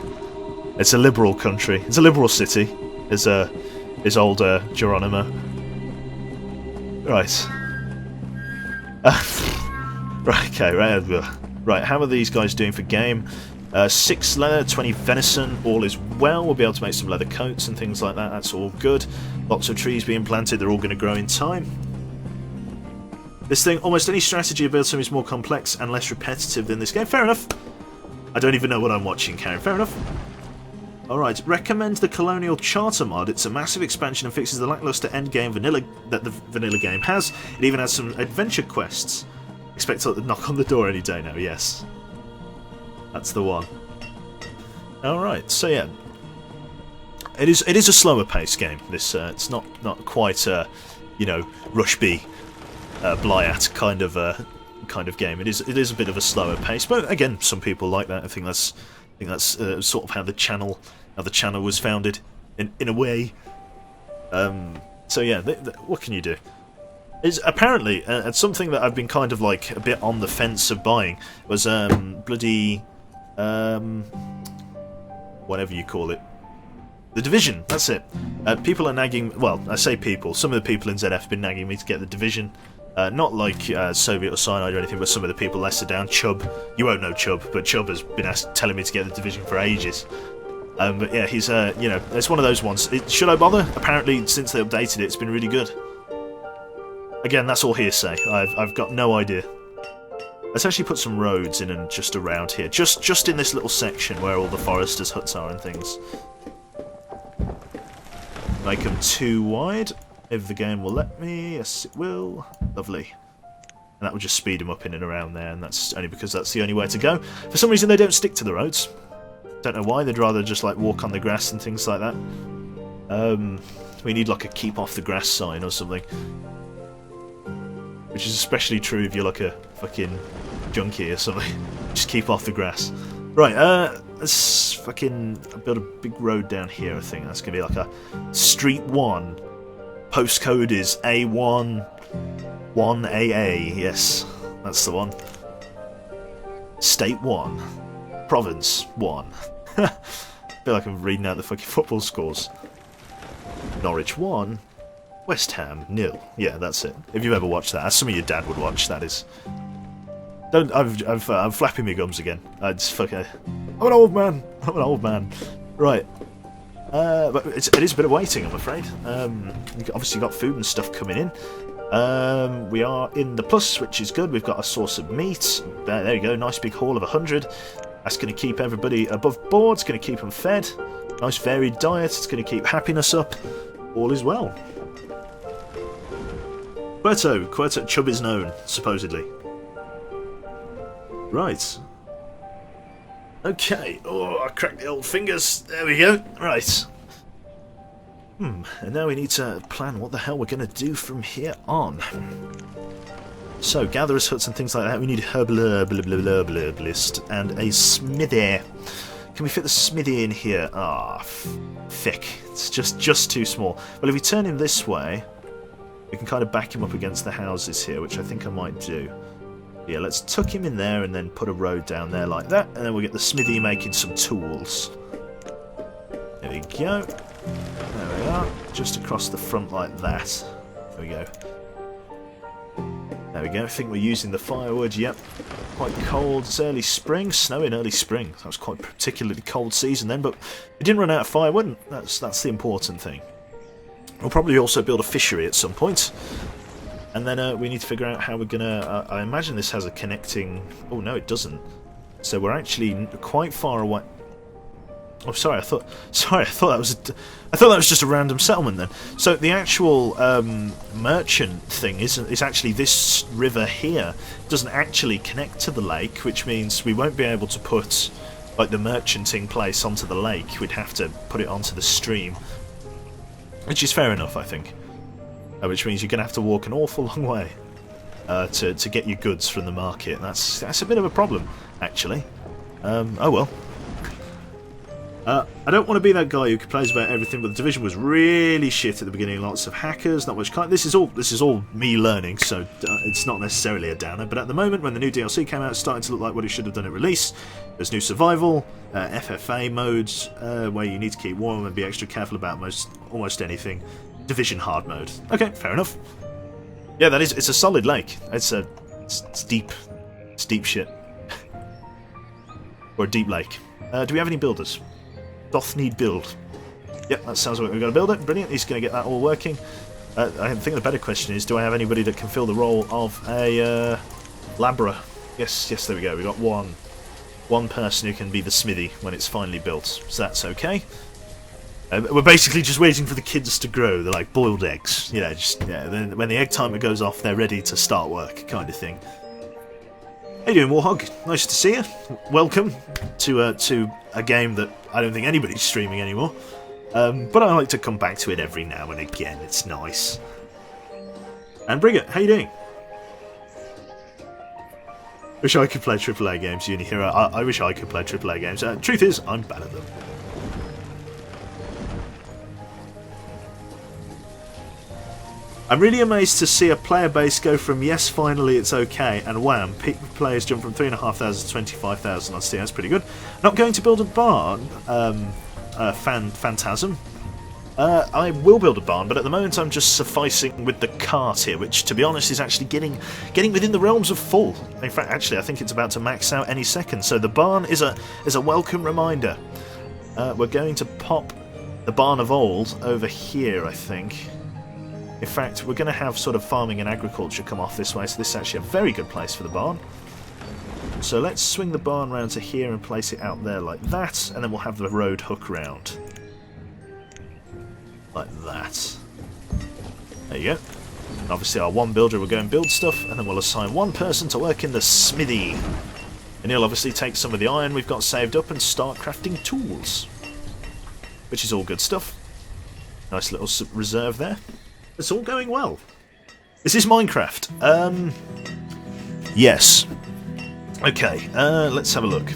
It's a liberal country. It's a liberal city. Is old Geronimo. Right. Right. Okay. Right. How are these guys doing for game? 6 leather, 20 venison. All is well. We'll be able to make some leather coats and things like that. That's all good. Lots of trees being planted. They're all going to grow in time. This thing, almost any strategy about something is more complex and less repetitive than this game. Fair enough. I don't even know what I'm watching, Karen. Fair enough. Alright, recommend the Colonial Charter mod. It's a massive expansion and fixes the lackluster endgame that the vanilla game has. It even has some adventure quests. Expect to knock on the door any day now, yes. That's the one. Alright, so yeah. It is a slower paced game. This it's not quite you know, Rush B Blyat kind of game. It is a bit of a slower pace, but again, some people like that. I think that's sort of how the channel was founded in a way. So yeah, what can you do? Is apparently something that I've been kind of like a bit on the fence of buying was bloody whatever you call it. The Division, that's it. People are nagging, well, I say people, some of the people in ZF have been nagging me to get the Division. Not like Soviet or Cyanide or anything, but some of the people lesser down. Chubb, you won't know Chubb, but Chubb has been telling me to get the Division for ages. But yeah, he's, you know, it's one of those ones. Should I bother? Apparently, since they updated it, it's been really good. Again, that's all hearsay. I've got no idea. Let's actually put some roads in and just around here. Just in this little section where all the foresters' huts are and things. Make them too wide, if the game will let me. Yes, it will. Lovely. And that will just speed them up in and around there, and that's only because that's the only way to go. For some reason they don't stick to the roads. Don't know why, they'd rather just like walk on the grass and things like that. We need like a keep off the grass sign or something. Which is especially true if you're like a fucking junkie or something. Just keep off the grass. Right, let's fucking build a big road down here, I think. That's going to be like a Street 1. Postcode is A1 1AA. Yes, that's the one. State 1. Province 1. I feel like I'm reading out the fucking football scores. Norwich 1. West Ham 0. Yeah, that's it. If you ever watched that, as some of your dad would watch, that is. Don't. I'm flapping my gums again. It's fucking. I'm an old man. I'm an old man. Right. But it is a bit of waiting, I'm afraid. We've obviously got food and stuff coming in. We are in the plus, which is good. We've got a source of meat. There you go. Nice big haul of 100. That's going to keep everybody above board. It's going to keep them fed. Nice varied diet. It's going to keep happiness up. All is well. Querto Chub is known, supposedly. Right. Okay. Oh, I cracked the old fingers. There we go. Right. And now we need to plan what the hell we're going to do from here on. So, gatherers' huts and things like that. We need a herbalist and a smithy. Can we fit the smithy in here? Ah, thick. It's just too small. Well, if we turn him this way, we can kind of back him up against the houses here, which I think I might do. Yeah, let's tuck him in there and then put a road down there like that, and then we'll get the smithy making some tools. There we go. There we are. Just across the front like that. There we go. There we go. I think we're using the firewood. Yep. Quite cold. It's early spring. Snow in early spring. That was quite a particularly cold season then, but we didn't run out of firewood. That's the important thing. We'll probably also build a fishery at some point. And then we need to figure out how we're gonna... I imagine this has a connecting... Oh, no, it doesn't. So we're actually quite far away... Oh, sorry, I thought that was just a random settlement then. So the actual merchant thing is actually this river here. It doesn't actually connect to the lake, which means we won't be able to put like the merchanting place onto the lake. We'd have to put it onto the stream, which is fair enough, I think. Which means you're going to have to walk an awful long way to get your goods from the market. That's a bit of a problem, actually. Oh well. I don't want to be that guy who complains about everything, but the Division was really shit at the beginning. Lots of hackers, not much. This is all me learning, so it's not necessarily a downer. But at the moment, when the new DLC came out, it's starting to look like what it should have done at release. There's new survival, FFA modes, where you need to keep warm and be extra careful about almost anything. Division hard mode. Okay, fair enough. Yeah, it's a solid lake. It's deep. It's deep shit. Or a deep lake. Do we have any builders? Doth need build. Yep, that sounds like we're going to build it. Brilliant. He's going to get that all working. I think the better question is, do I have anybody that can fill the role of a labourer? Yes, there we go. We've got one person who can be the smithy when it's finally built. So that's okay. We're basically just waiting for the kids to grow. They're like boiled eggs. Then when the egg timer goes off, they're ready to start work, kind of thing. How you doing, Warhog? Nice to see you. Welcome to a game that I don't think anybody's streaming anymore. But I like to come back to it every now and again. It's nice. And Brigget, how you doing? Wish I could play AAA games, Unihero. I wish I could play AAA games. Truth is, I'm bad at them. I'm really amazed to see a player base go from yes, finally it's okay, and wham, peak players jump from 3,500 to 25,000 on Steam. That's pretty good. Not going to build a barn, Phantasm. I will build a barn, but at the moment I'm just sufficing with the cart here, which, to be honest, is actually getting within the realms of full. In fact, actually, I think it's about to max out any second. So the barn is a welcome reminder. We're going to pop the barn of old over here, I think. In fact, we're going to have sort of farming and agriculture come off this way, so this is actually a very good place for the barn. So let's swing the barn round to here and place it out there like that, and then we'll have the road hook round. Like that. There you go. And obviously our one builder will go and build stuff, and then we'll assign one person to work in the smithy. And he'll obviously take some of the iron we've got saved up and start crafting tools. Which is all good stuff. Nice little reserve there. It's all going well. Is this Minecraft? Yes. Okay, let's have a look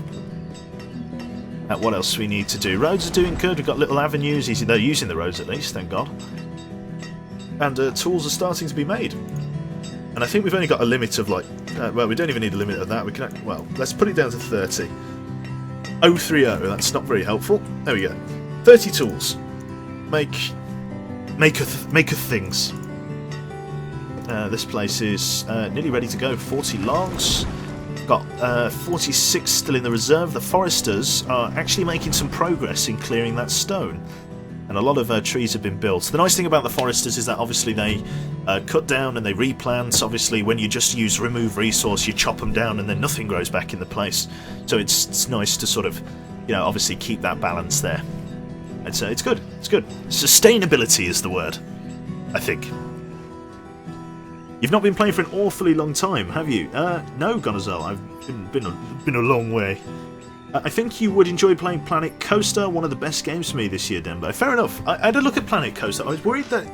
at what else we need to do. Roads are doing good, we've got little avenues, they're using the roads at least, thank God. And tools are starting to be made. And I think we've only got a limit of like, well, we don't even need a limit of that, we can, well, let's put it down to 30. 030, that's not very helpful. There we go. 30 tools. Make a things. This place is nearly ready to go. 40 logs. Got 46 still in the reserve. The foresters are actually making some progress in clearing that stone. And a lot of trees have been built. The nice thing about the foresters is that obviously they cut down and they replant. Obviously when you just use remove resource, you chop them down and then nothing grows back in the place. So it's nice to sort of, you know, obviously keep that balance there. And so it's good. It's good. Sustainability is the word, I think. You've not been playing for an awfully long time, have you? No, Gonazel, I've been a long way. I think you would enjoy playing Planet Coaster, one of the best games for me this year, Dembo. Fair enough. I had a look at Planet Coaster. I was worried that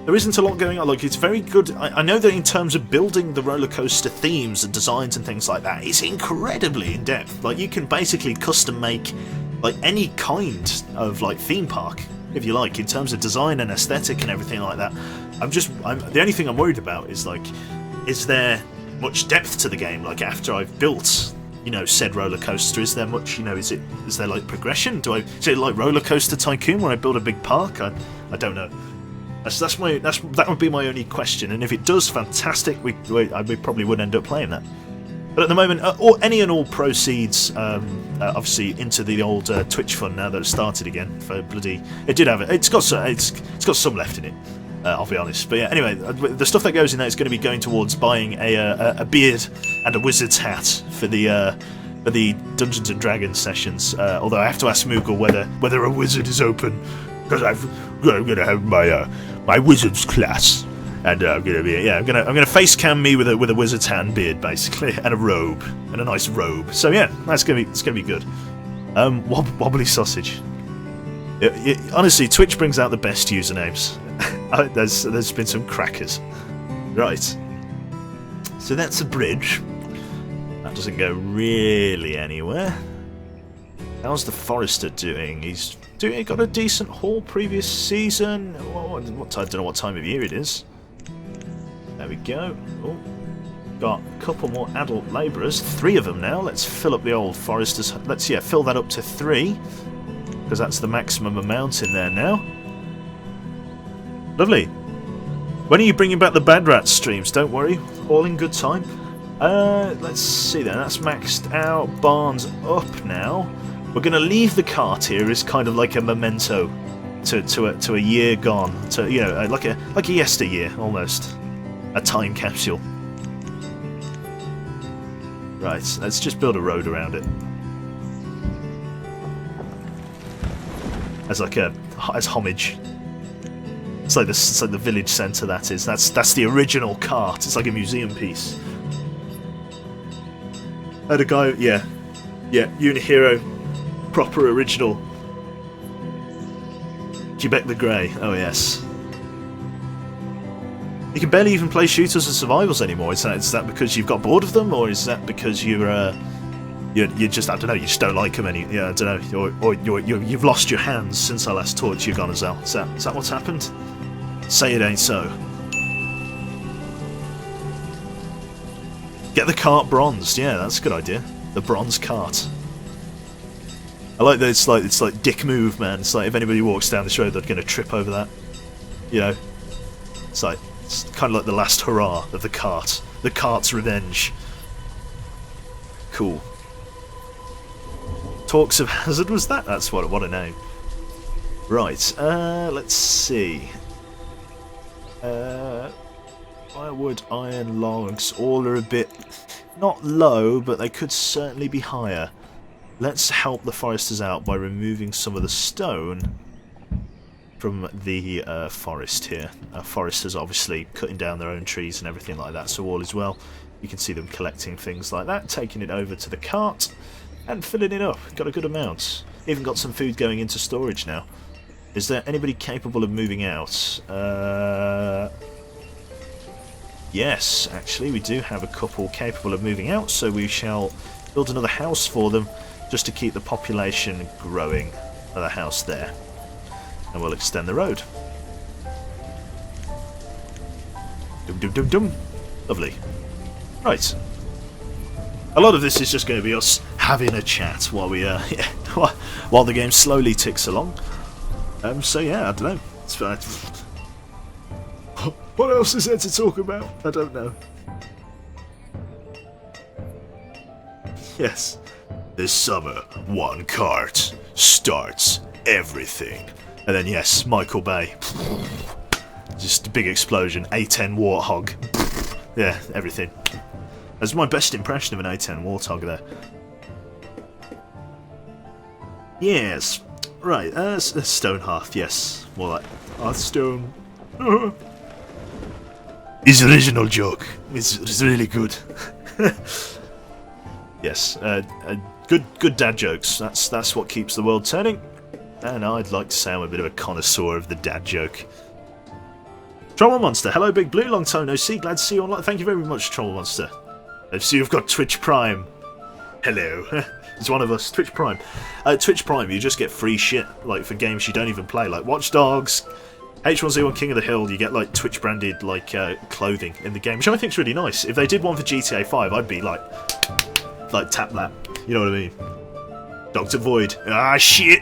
there isn't a lot going on. Like, it's very good. I know that in terms of building the roller coaster themes and designs and things like that, it's incredibly in depth. Like, you can basically custom make like any kind of like theme park, if you like, in terms of design and aesthetic and everything like that. The only thing I'm worried about is like, is there much depth to the game? Like after I've built, you know, said roller coaster, is there much, you know, is there like progression? Is it like Roller Coaster Tycoon where I build a big park? I don't know. That would be my only question. And if it does, fantastic. We probably would end up playing that. But at the moment, or any and all proceeds, obviously into the old Twitch fund now that it's started again. For bloody, it's got some left in it. I'll be honest. But yeah, anyway, the stuff that goes in there is going to be going towards buying a beard and a wizard's hat for the Dungeons and Dragons sessions. Although I have to ask Moogle whether a wizard is open, because I'm going to have my wizard's class, and I'm going to face cam me with a wizard's hat and beard basically, and a robe, and a nice robe. So yeah, it's going to be good. Wobbly sausage. Honestly, Twitch brings out the best usernames. There's been some crackers. Right. So that's a bridge. That doesn't go really anywhere. How's the Forester doing? He's got a decent haul previous season. I don't know what time of year it is. There we go. Oh, got a couple more adult labourers. 3 of them now. Let's fill up the old Foresters. Let's fill that up to 3. Because that's the maximum amount in there now. Lovely. When are you bringing back the Bad Rats streams? Don't worry, all in good time. Let's see then. That's maxed out. Barn's up now. We're going to leave the cart here as kind of like a memento to a year gone. To, you know, like a yesteryear almost. A time capsule. Right. Let's just build a road around it. As homage. It's like the village centre. That's the original cart. It's like a museum piece. And a guy, yeah, Unihero, proper original. Quebec the Grey. Oh yes. You can barely even play shooters and survivals anymore. Is that because you've got bored of them, or is that because you just, I don't know, you just don't like them any? Yeah, I don't know. Or you've lost your hands since I last taught you, Gonazel. Is that what's happened? Say it ain't so. Get the cart bronzed. Yeah, that's a good idea. The bronze cart. I like that. It's like dick move, man. It's like if anybody walks down this road, they're going to trip over that. You know, it's kind of like the last hurrah of the cart. The cart's revenge. Cool. Talks of Hazard was that? That's what a name. Right. Let's see. Firewood, iron, logs, all are a bit not low, but they could certainly be higher. Let's help the foresters out by removing some of the stone from the forest here. Foresters obviously cutting down their own trees and everything like that, so all is well. You can see them collecting things like that, taking it over to the cart, and filling it up. Got a good amount. Even got some food going into storage now. Is there anybody capable of moving out? Yes, actually, we do have a couple capable of moving out, so we shall build another house for them, just to keep the population growing. Another house there. And we'll extend the road. Dum dum dum dum. Lovely. Right. A lot of this is just going to be us having a chat while we while the game slowly ticks along. So yeah, I don't know. It's fine. What else is there to talk about? I don't know. Yes. This summer, one cart starts everything. And then yes, Michael Bay. Just a big explosion. A10 Warthog. Yeah, everything. That's my best impression of an A10 Warthog there. Yes. Right, Stone Hearth, yes. More like Hearthstone. His original joke is really good. Yes, good dad jokes. That's what keeps the world turning. And I'd like to say I'm a bit of a connoisseur of the dad joke. Troll Monster, hello Big Blue, long time no see, glad to see you online. Thank you very much, Troll Monster. I see you've got Twitch Prime. Hello. It's one of us. Twitch Prime. Twitch Prime, you just get free shit, like for games you don't even play, like Watch Dogs, H1Z1 King of the Hill. You get like Twitch branded like clothing in the game, which I think is really nice. If they did one for GTA 5, I'd be like tap that. You know what I mean? Dr. Void. Ah shit.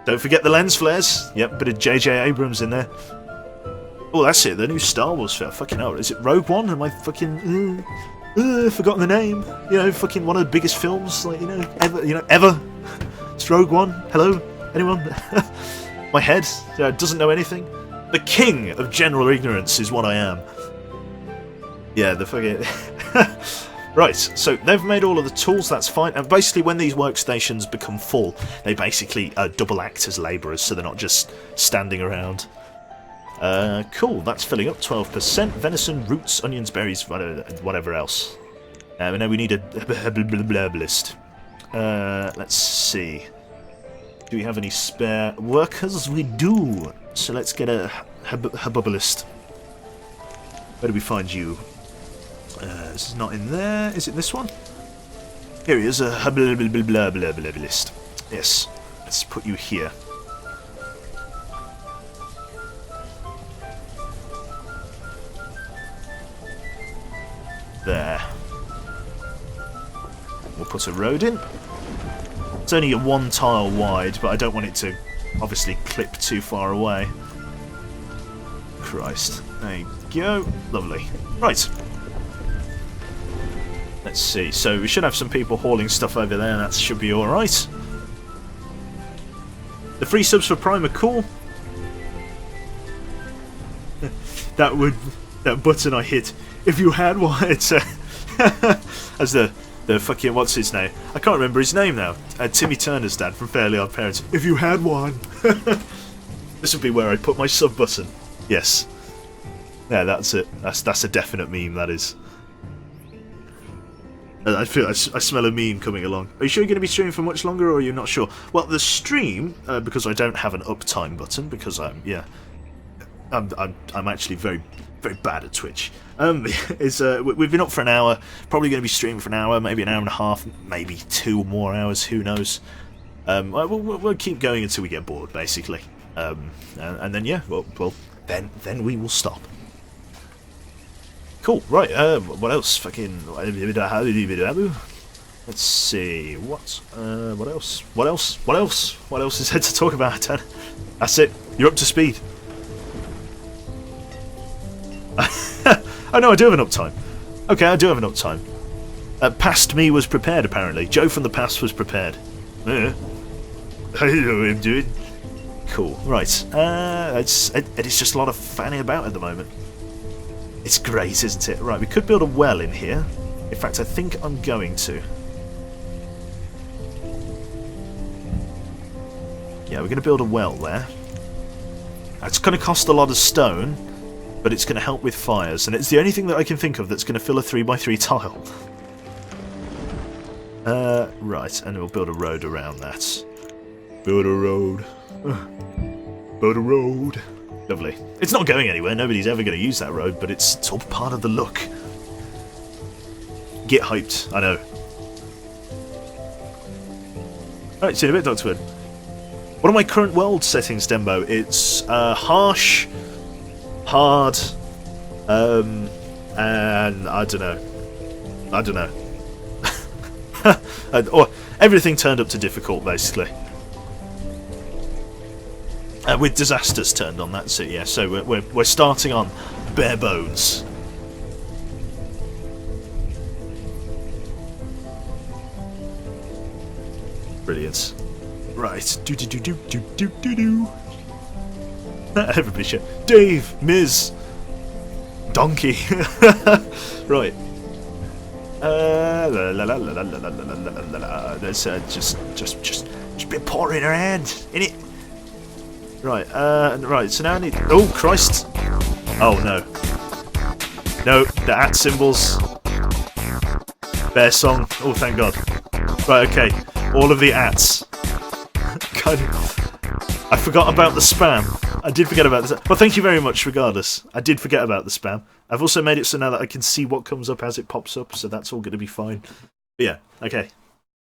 Don't forget the lens flares. Yep, bit of JJ Abrams in there. Oh, that's it. The new Star Wars film. Fucking hell. Is it Rogue One? Am I fucking forgotten the name? You know, fucking one of the biggest films, like, ever. It's Rogue One. Hello, anyone? My head doesn't know anything. The king of general ignorance is what I am. Yeah, the fucking. Right, so they've made all of the tools, that's fine, and basically when these workstations become full, they basically double act as labourers, so they're not just standing around. Cool, that's filling up, 12%, venison, roots, onions, berries, whatever else. And then we need a herbalist. Let's see. Do we have any spare workers? We do! So let's get a herbalist. Where do we find you? This is not in there. Is it this one? Here he is, a herbalist. Yes, let's put you here. There. We'll put a road in. It's only a one tile wide, but I don't want it to obviously clip too far away. Christ. There you go. Lovely. Right. Let's see. So we should have some people hauling stuff over there. That should be alright. The free subs for Prime are cool. That button I hit. If you had one, it's as the fucking what's his name? I can't remember his name now. Timmy Turner's dad from Fairly Odd Parents. If you had one, this would be where I put my sub button. Yes. Yeah, that's it. That's a definite meme. That is. I feel I smell a meme coming along. Are you sure you're going to be streaming for much longer, or are you not sure? Well, the stream, because I don't have an uptime button, because I'm actually very bad at Twitch. We've been up for an hour. Probably going to be streaming for an hour, maybe an hour and a half, maybe 2 more hours. Who knows? We'll keep going until we get bored, basically. And then yeah, well, then we will stop. Cool, right, what else? Fucking... Let's see, what else? What else is there to talk about, Dan? That's it, you're up to speed. Oh no, I do have an uptime. Okay, I do have an uptime. Past me was prepared, apparently. Joe from the past was prepared. I know what I'm doing. Cool, right. It's just a lot of fanning about at the moment. It's great, isn't it? Right, we could build a well in here. In fact, I think I'm going to. Yeah, we're going to build a well there. It's going to cost a lot of stone, but it's going to help with fires, and it's the only thing that I can think of that's going to fill a 3x3 tile. Right, and we'll build a road around that. Build a road. Build a road. Lovely. It's not going anywhere, nobody's ever going to use that road, but it's all part of the look. Get hyped, I know. Alright, see you in a bit, Dr. Wood. What are my current world settings, Dembo? It's harsh, hard, and I don't know. Or everything turned up to difficult, basically. With disasters turned on, that's it, yeah. So we're starting on bare bones. Brilliant. Right. Do. Everybody should. Dave, Miz, Donkey. Right. Let's just be pouring her hand in it. Right. Right. So now I need. Oh Christ! Oh no. No, the at symbols. Bear song. Oh, thank God. Right. Okay. All of the ats. Kind of. I forgot about the spam. I did forget about this. Well, thank you very much, regardless. I did forget about the spam. I've also made it so now that I can see what comes up as it pops up, so that's all going to be fine. But yeah, okay.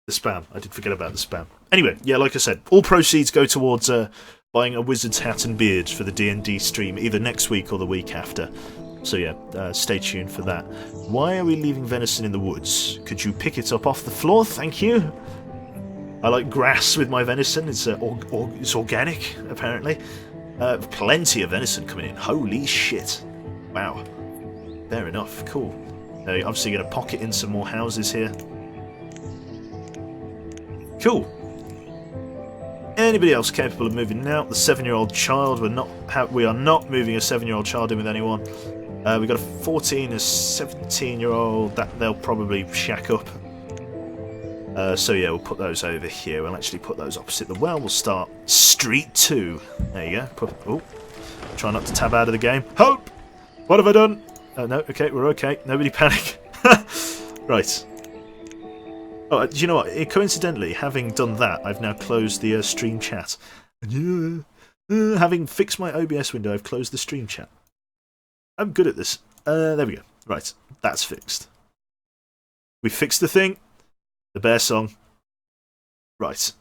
The spam. I did forget about the spam. Anyway, yeah, like I said, all proceeds go towards buying a wizard's hat and beard for the D&D stream, either next week or the week after. So yeah, stay tuned for that. Why are we leaving venison in the woods? Could you pick it up off the floor? Thank you. I like grass with my venison. It's it's organic, apparently. Plenty of venison coming in. Holy shit. Wow. Fair enough. Cool. Now you're obviously going to pocket in some more houses here. Cool. Anybody else capable of moving now? The 7-year-old child. We are not moving a 7-year-old child in with anyone. We've got a 14, a 17-year-old. That they'll probably shack up. So yeah, we'll put those over here. We'll actually put those opposite the well. We'll start Street 2. There you go. Try not to tab out of the game. Help! What have I done? No, okay, we're okay. Nobody panic. Right. Oh, do you know what? Coincidentally, having done that, I've now closed the stream chat. Having fixed my OBS window, I've closed the stream chat. I'm good at this. There we go. Right, that's fixed. We fixed the thing. The bear song. Right.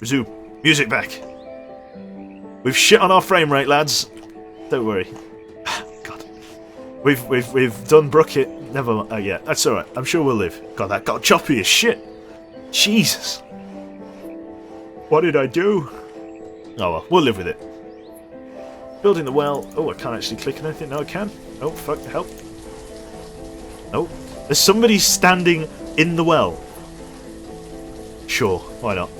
Resume. Music back. We've shit on our frame rate, lads. Don't worry. God. We've done Brookit. Never mind. Oh yeah, that's alright. I'm sure we'll live. God, that got choppy as shit. Jesus. What did I do? Oh well, we'll live with it. Building the well. Oh, I can't actually click on anything. No, I can. Oh, fuck, help. Oh, there's somebody standing in the well. Sure, why not?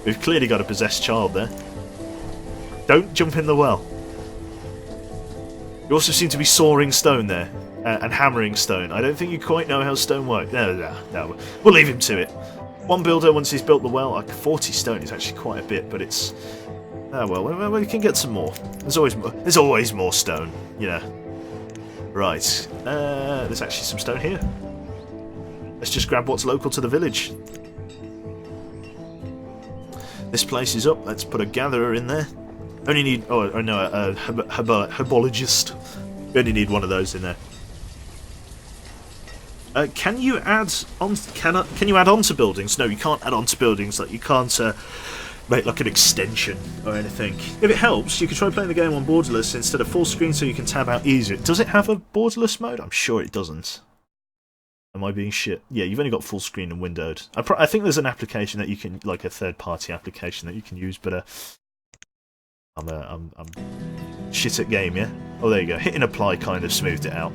We've clearly got a possessed child there. Don't jump in the well. You also seem to be sawing stone there. And hammering stone. I don't think you quite know how stone works. No. We'll leave him to it. One builder, once he's built the well, like 40 stone is actually quite a bit, but it's... Oh well, we can get some more. There's always more stone, you know. Right. There's actually some stone here. Let's just grab what's local to the village. This place is up. Let's put a gatherer in there. Only need... Oh, no, a herbologist. We only need one of those in there. Can you add on? Can you add on to buildings? No, you can't add on to buildings. Like you can't make like an extension or anything. If it helps, you could try playing the game on borderless instead of full screen, so you can tab out easier. Does it have a borderless mode? I'm sure it doesn't. Am I being shit? Yeah, you've only got full screen and windowed. I think there's an application that you can, like a third-party application that you can use, but I'm shit at game. Yeah. Oh, there you go. Hitting apply kind of smoothed it out.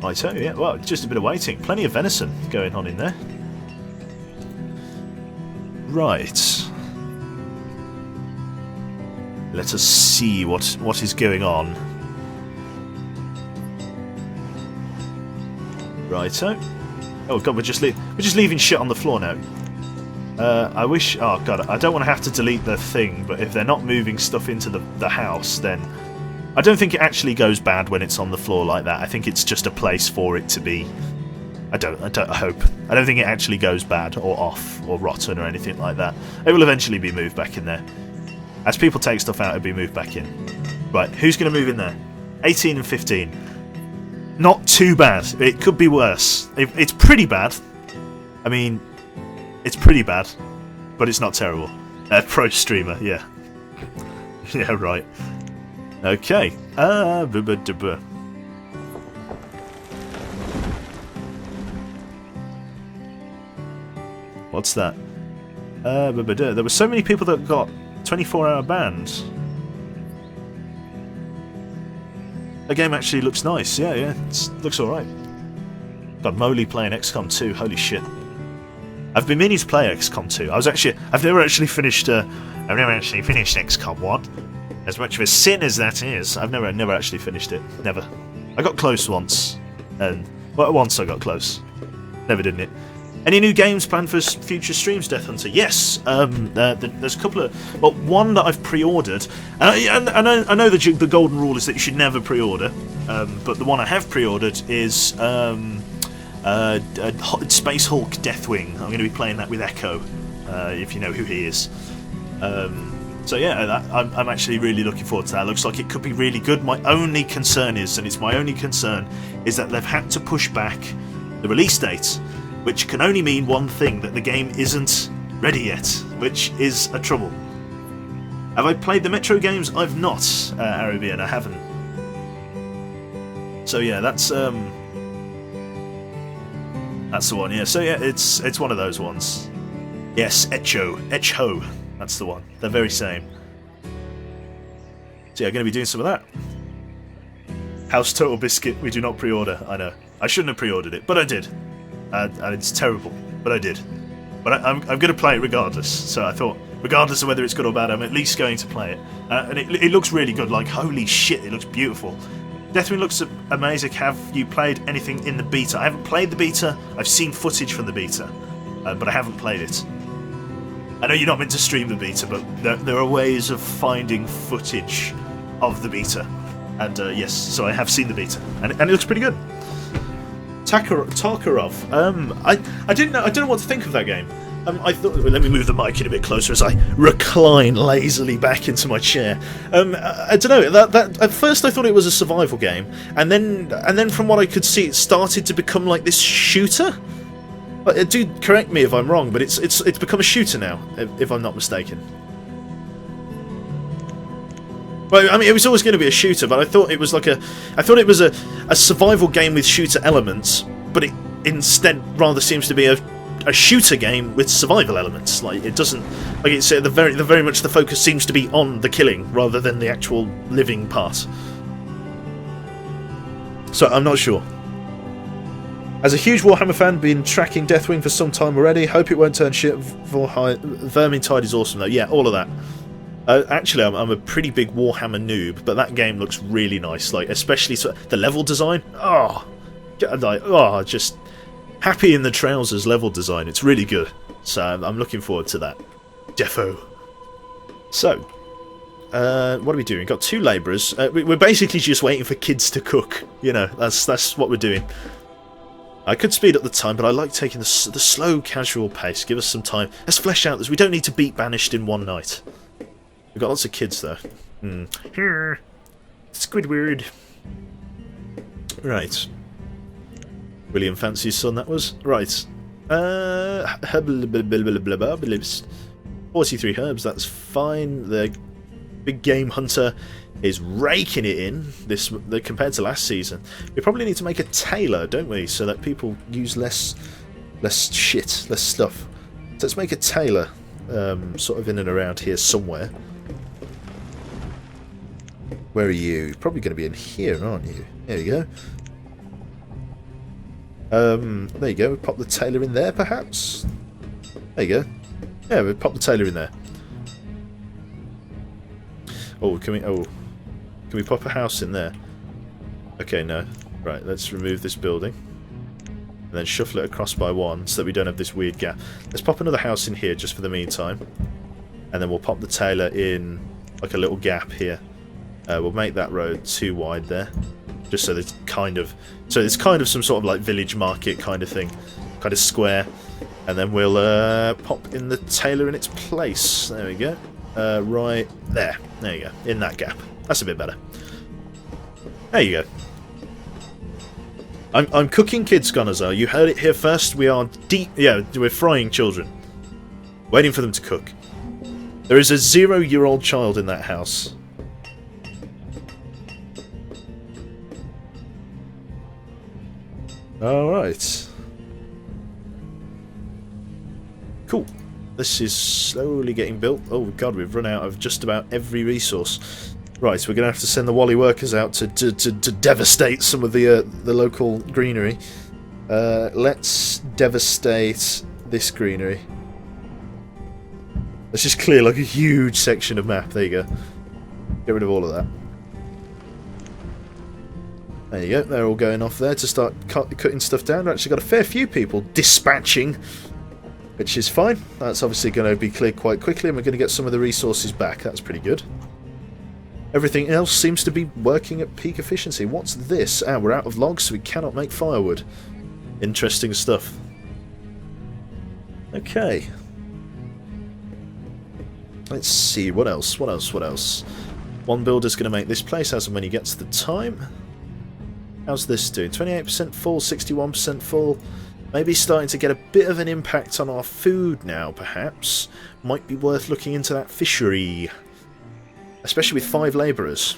I tell you, yeah, well, just a bit of waiting. Plenty of venison going on in there. Right. Let us see what is going on. Righto. Oh god, we're just leaving shit on the floor now. I wish... Oh, God, I don't want to have to delete the thing, but if they're not moving stuff into the house, then... I don't think it actually goes bad when it's on the floor like that. I think it's just a place for it to be... I hope. I don't think it actually goes bad or off or rotten or anything like that. It will eventually be moved back in there. As people take stuff out, it'll be moved back in. Right, who's going to move in there? 18 and 15. Not too bad. It could be worse. It's pretty bad. I mean, it's pretty bad, but it's not terrible. Pro streamer, yeah. Yeah, right. Okay. What's that? There were so many people that got 24-hour bans. The game actually looks nice. Yeah, it looks alright. God, Moley playing XCOM 2. Holy shit. I've been meaning to play XCOM 2. I've never actually finished XCOM 1. As much of a sin as that is, I've never actually finished it. Never. I got close once. Once I got close. Never did it. Any new games planned for future streams, Death Hunter? Yes, there's a couple of... Well, one that I've pre-ordered. And I know the golden rule is that you should never pre-order. But the one I have pre-ordered is Space Hulk Deathwing. I'm going to be playing that with Echo, if you know who he is. So yeah, I'm actually really looking forward to that. Looks like it could be really good. My only concern is, and it's my only concern, is that they've had to push back the release date, which can only mean one thing, that the game isn't ready yet, which is a trouble. Have I played the Metro games? I've not, Arabian, I haven't. So yeah, that's the one, yeah. So yeah, it's one of those ones. Yes, Echo, that's the one. They're very same. So yeah, I'm going to be doing some of that. House Total Biscuit, we do not pre-order, I know. I shouldn't have pre-ordered it, but I did. And it's terrible, but I did. But I'm going to play it regardless, so I thought, regardless of whether it's good or bad, I'm at least going to play it. And it looks really good, like, holy shit, it looks beautiful. Deathwing looks amazing. Have you played anything in the beta? I haven't played the beta, I've seen footage from the beta, but I haven't played it. I know you're not meant to stream the beta, but there are ways of finding footage of the beta. And yes, so I have seen the beta, and it looks pretty good. Tarkarov. I don't know what to think of that game. I thought. Let me move the mic in a bit closer as I recline lazily back into my chair. I don't know. That at first I thought it was a survival game, and then from what I could see, it started to become like this shooter. Do correct me if I'm wrong, but it's become a shooter now, if I'm not mistaken. Well, I mean, it was always going to be a shooter, but I thought it was a survival game with shooter elements, but it instead rather seems to be a shooter game with survival elements. Like, it doesn't, like, it's the very much the focus seems to be on the killing rather than the actual living part. So I'm not sure. As a huge Warhammer fan, been tracking Deathwing for some time already. Hope it won't turn shit. Vermintide is awesome though. Yeah, all of that. Actually, I'm a pretty big Warhammer noob, but that game looks really nice. Like, especially the level design. Just happy in the trousers level design. It's really good. So I'm looking forward to that. Defo. So, what are we doing? We've got 2 labourers. We're basically just waiting for kids to cook. You know, that's what we're doing. I could speed up the time, but I like taking the slow, casual pace. Give us some time. Let's flesh out this. We don't need to beat Banished in one night. We've got lots of kids, though. Here. Squidward. Right. William Fancy's son, that was. Right. 43 herbs, that's fine. The big game hunter is raking it in compared to last season. We probably need to make a tailor, don't we, so that people use less shit, less stuff. So let's make a tailor, sort of in and around here somewhere. Where are you? You're probably going to be in here, aren't you? There you go. There you go. We pop the tailor in there, perhaps. There you go. Yeah, we pop the tailor in there. Oh, can we pop a house in there? Okay, no. Right, let's remove this building. And then shuffle it across by one so that we don't have this weird gap. Let's pop another house in here just for the meantime. And then we'll pop the tailor in like a little gap here. We'll make that road too wide there. Just so there's kind of... So it's kind of some sort of like village market kind of thing. Kind of square. And then we'll pop in the tailor in its place. There we go. Right there. There you go. In that gap. That's a bit better. There you go. I'm cooking kids, Gonzo. You heard it here first. We are deep... Yeah, we're frying children. Waiting for them to cook. There is a 0-year-old child in that house. Alright. Cool. This is slowly getting built. Oh god, we've run out of just about every resource. Right, so we're going to have to send the Wally workers out to devastate some of the local greenery. Let's devastate this greenery. Let's just clear like a huge section of map. There you go. Get rid of all of that. There you go. They're all going off there to start cutting stuff down. We've actually got a fair few people dispatching, which is fine. That's obviously going to be cleared quite quickly, and we're going to get some of the resources back. That's pretty good. Everything else seems to be working at peak efficiency. What's this? Ah, we're out of logs, so we cannot make firewood. Interesting stuff. Okay. Let's see, what else? What else? One builder's going to make this place as and when he gets the time. How's this doing? 28% full, 61% full. Maybe starting to get a bit of an impact on our food now, perhaps. Might be worth looking into that fishery. Especially with 5 labourers.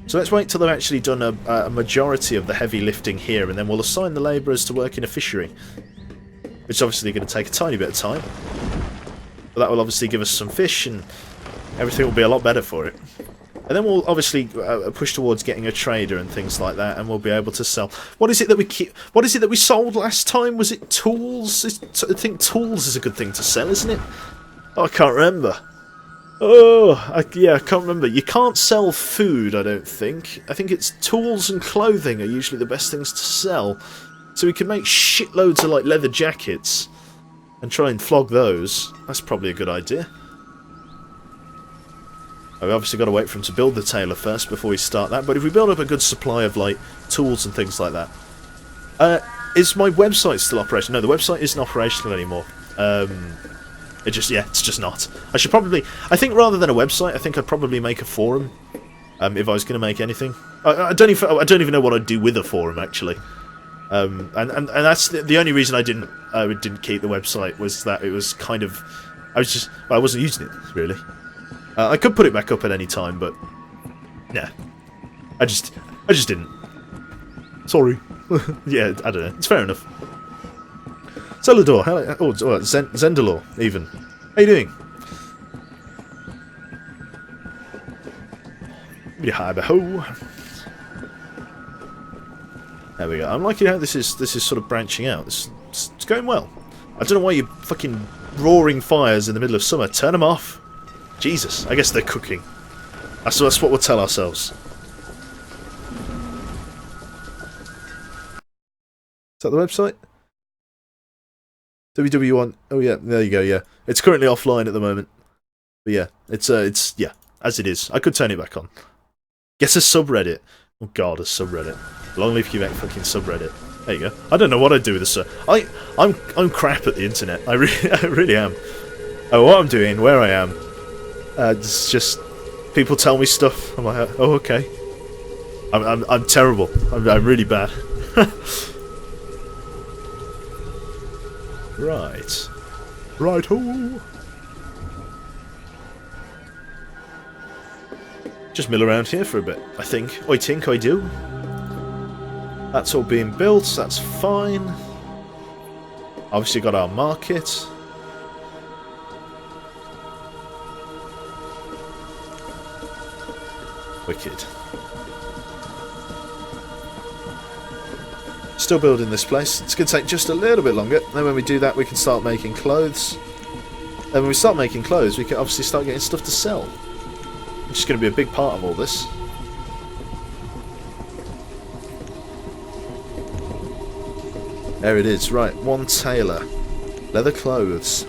So let's wait till they've actually done a majority of the heavy lifting here, and then we'll assign the labourers to work in a fishery. Which is obviously going to take a tiny bit of time. But that will obviously give us some fish, and everything will be a lot better for it. And then we'll obviously push towards getting a trader and things like that, and we'll be able to sell. What is it that we keep? What is it that we sold last time? Was it tools? I think tools is a good thing to sell, isn't it? Oh, I can't remember. Yeah, I can't remember. You can't sell food, I don't think. I think it's tools and clothing are usually the best things to sell. So we can make shitloads of like leather jackets and try and flog those. That's probably a good idea. We've obviously got to wait for him to build the tailor first before we start that, but if we build up a good supply of like tools and things like that. Is my website still operational? No, the website isn't operational anymore. It's just not. I think rather than a website, I think I'd probably make a forum. If I was going to make anything. I don't even know what I'd do with a forum, actually. And that's the only reason I didn't keep the website was that it was kind of... I wasn't using it, really. I could put it back up at any time, but... Yeah. I just didn't. Sorry. Yeah, I don't know. It's fair enough. Celador, Zendalor, even. How you doing? There we go. I'm liking how this is sort of branching out. It's going well. I don't know why you're fucking roaring fires in the middle of summer. Turn them off. Jesus, I guess they're cooking. That's what we'll tell ourselves. Is that the website? WW1. Oh yeah, there you go. Yeah, it's currently offline at the moment. But yeah, it's yeah, as it is. I could turn it back on. Guess a subreddit. Oh god, a subreddit. Long live Quebec fucking subreddit. There you go. I don't know what I'd do with a sub. I'm crap at the internet. I really am. Oh, what I'm doing, where I am. It's just people tell me stuff. I'm like, oh okay. I'm terrible. I'm really bad. Right. Right-ho! Just mill around here for a bit, I think. I think I do. That's all being built, that's fine. Obviously got our market. Wicked. Still building this place. It's going to take just a little bit longer. Then when we do that, we can start making clothes. And when we start making clothes, we can obviously start getting stuff to sell. Which is going to be a big part of all this. There it is. Right, one tailor. Leather clothes.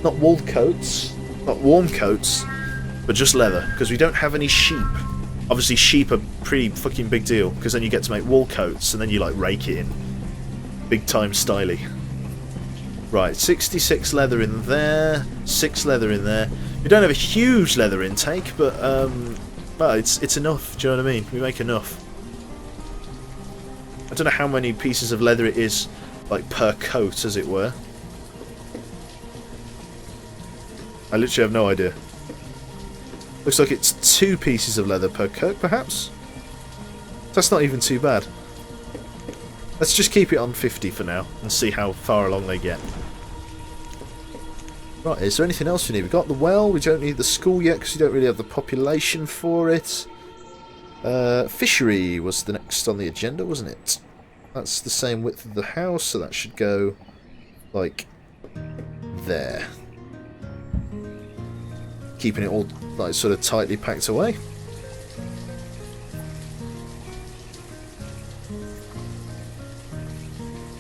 Not wool coats. Not warm coats. But just leather. Because we don't have any sheep. Obviously sheep are pretty fucking big deal. Because then you get to make wool coats. And then you like rake it in. Big time styly. Right, 66 leather in there. 6 leather in there. We don't have a huge leather intake. But well, it's enough. Do you know what I mean? We make enough. I don't know how many pieces of leather it is, like, per coat, as it were. I literally have no idea. Looks like it's 2 pieces of leather per coat, perhaps? That's not even too bad. Let's just keep it on 50 for now, and see how far along they get. Right, is there anything else we need? We've got the well, we don't need the school yet, because we don't really have the population for it. Fishery was the next on the agenda, wasn't it? That's the same width of the house, so that should go like there. Keeping it all like sort of tightly packed away.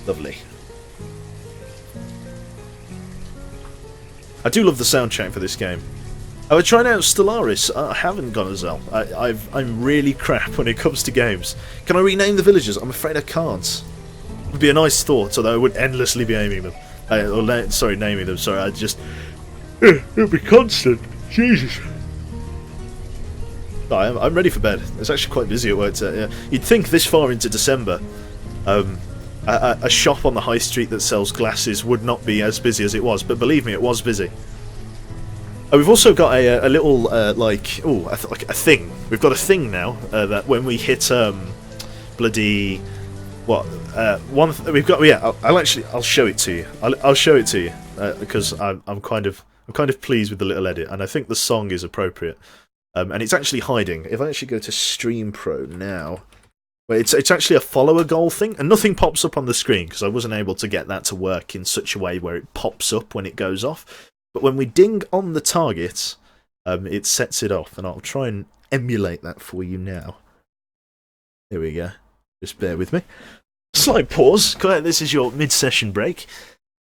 Lovely. I do love the soundtrack for this game. I was trying out Stellaris. I haven't gone as well. I'm really crap when it comes to games. Can I rename the villagers? I'm afraid I can't. It would be a nice thought, although I would endlessly be aiming them. Naming them. Sorry, I just... It would be constant. Jesus. No, I'm ready for bed. It's actually quite busy at work today. Yeah. You'd think this far into December, a shop on the high street that sells glasses would not be as busy as it was, but believe me, it was busy. We've also got a little like a thing. We've got a thing now that when we hit bloody what we've got. Yeah, I'll show it to you. I'll show it to you because I'm kind of pleased with the little edit, and I think the song is appropriate. And it's actually hiding. If I actually go to Stream Pro now, well, it's actually a follower goal thing, and nothing pops up on the screen because I wasn't able to get that to work in such a way where it pops up when it goes off. But when we ding on the target, it sets it off, and I'll try and emulate that for you now. There we go. Just bear with me. Slight pause. This is your mid-session break.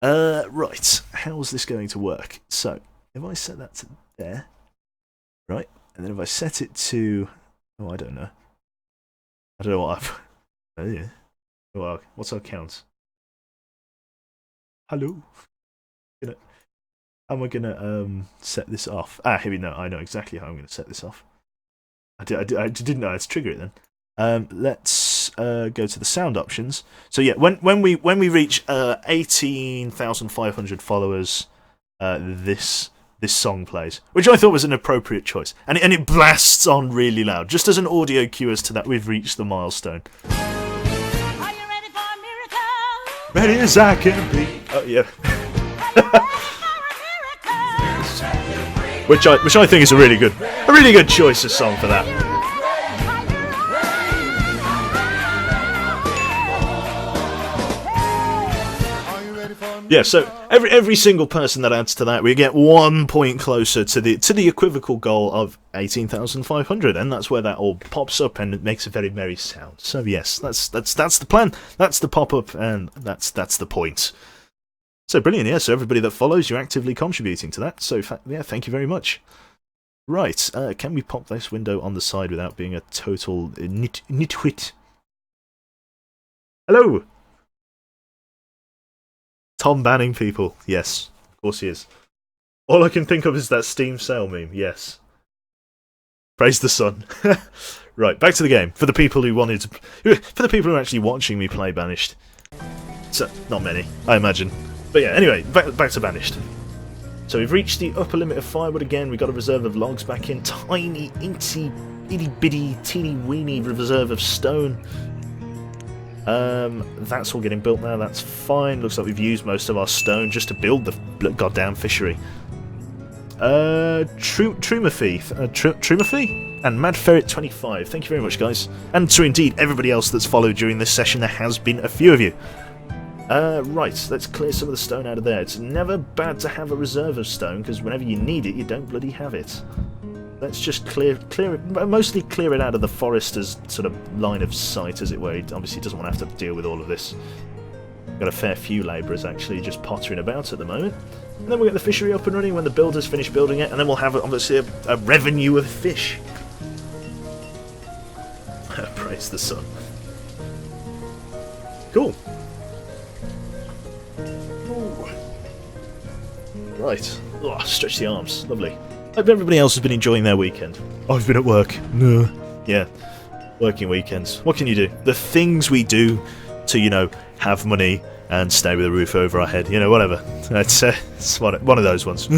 Right. How's this going to work? So, if I set that to there, right, and then if I set it to... Oh, I don't know. I don't know what I've... Oh, yeah. Well, what's our count? Hello? How am I gonna set this off? Here we go. I know exactly how I'm gonna set this off. I didn't know how to trigger it then. Let's go to the sound options. So yeah, when we reach 18,500 followers, this song plays, which I thought was an appropriate choice, and it blasts on really loud, just as an audio cue as to that we've reached the milestone. Are you ready for a miracle? Ready as I can be. Oh yeah. Which I think is a really good choice of song for that. Yeah, so every single person that adds to that, we get 1 point closer to the equivocal goal of 18,500, and that's where that all pops up and it makes a very merry sound. So yes, that's the plan. That's the pop up, and that's the point. So brilliant, yeah, so everybody that follows, you're actively contributing to that, so yeah, thank you very much. Right, can we pop this window on the side without being a total nitwit? Hello! Tom banning people, yes, of course he is. All I can think of is that Steam sale meme, yes. Praise the sun. Right, back to the game, for the people who for the people who are actually watching me play Banished. So, not many, I imagine. But yeah, anyway, back to Banished. So we've reached the upper limit of firewood again, we've got a reserve of logs back in, tiny, incy, itty-bitty, teeny-weeny reserve of stone. That's all getting built now, that's fine. Looks like we've used most of our stone just to build the goddamn fishery. Trumathy and Mad Ferret 25, thank you very much, guys. And to indeed everybody else that's followed during this session, there has been a few of you. Right, let's clear some of the stone out of there. It's never bad to have a reserve of stone, because whenever you need it, you don't bloody have it. Let's just clear it, mostly clear it out of the forester's sort of line of sight, as it were. He obviously doesn't want to have to deal with all of this. Got a fair few labourers actually just pottering about at the moment. And then we'll get the fishery up and running when the builders finish building it, and then we'll have obviously a revenue of fish. Praise the sun. Cool. Ooh. Right. Oh, stretch the arms. Lovely. Hope everybody else has been enjoying their weekend. I've been at work. No. Yeah. Working weekends. What can you do? The things we do to, you know, have money and stay with a roof over our head. You know, whatever. It's one of those ones.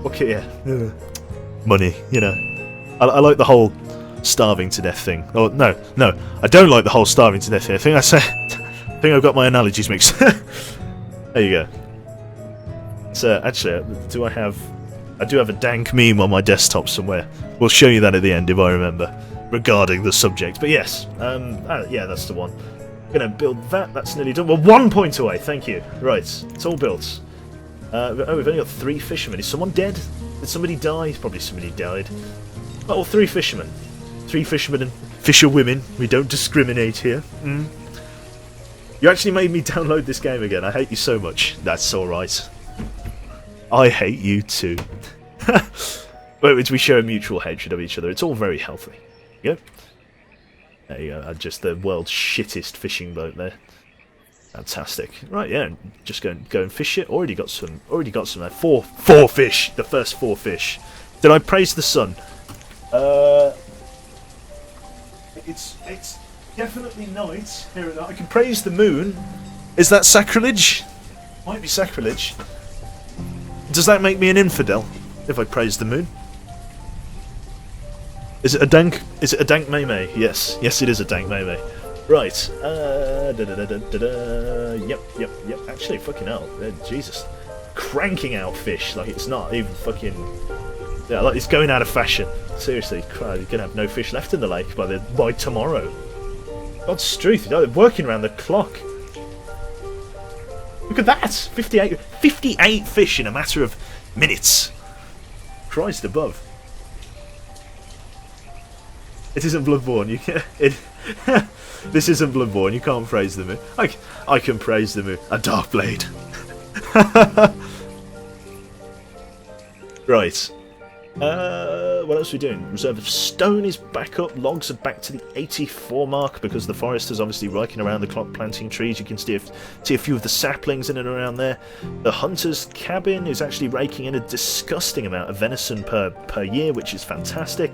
Okay, yeah. Money, you know. I like the whole starving to death thing. Oh, no. I don't like the whole starving to death thing. I think I've got my analogies mixed. There you go. So, actually, I do have a dank meme on my desktop somewhere. We'll show you that at the end if I remember, regarding the subject. But yes, yeah, that's the one. Gonna build that. That's nearly done. We're 1 point away. Thank you. Right, it's all built. Oh, we've only got 3 fishermen. Is someone dead? Did somebody die? Probably somebody died. Oh, well, 3 fishermen. 3 fishermen and fisherwomen. We don't discriminate here. You actually made me download this game again. I hate you so much. That's alright. I hate you too. We show a mutual hatred of each other. It's all very healthy. Yep. There you go. Just the world's shittest fishing boat there. Fantastic. Right, yeah. Just go and fish it. Already got some there. Four fish. The first 4 fish. Did I praise the sun? It's definitely night here and there. I can praise the moon. Is that sacrilege? Might be sacrilege. Does that make me an infidel if I praise the moon? Is it a dank meme? Yes, it is a dank meme. Right. Yep. Actually, fucking hell, Jesus, cranking out fish like it's not even fucking. Yeah, like it's going out of fashion. Seriously, you're gonna have no fish left in the lake by tomorrow. God's truth, they're working around the clock. Look at that! 58 fish in a matter of minutes. Christ above. It isn't Bloodborne. You can't. This isn't Bloodborne. You can't praise the moon. I can praise the moon. A dark blade. Right. What else are we doing? Reserve of stone is back up. Logs are back to the 84 mark because the forest is obviously raking around the clock planting trees. You can see a few of the saplings in and around there. The hunter's cabin is actually raking in a disgusting amount of venison per year, which is fantastic.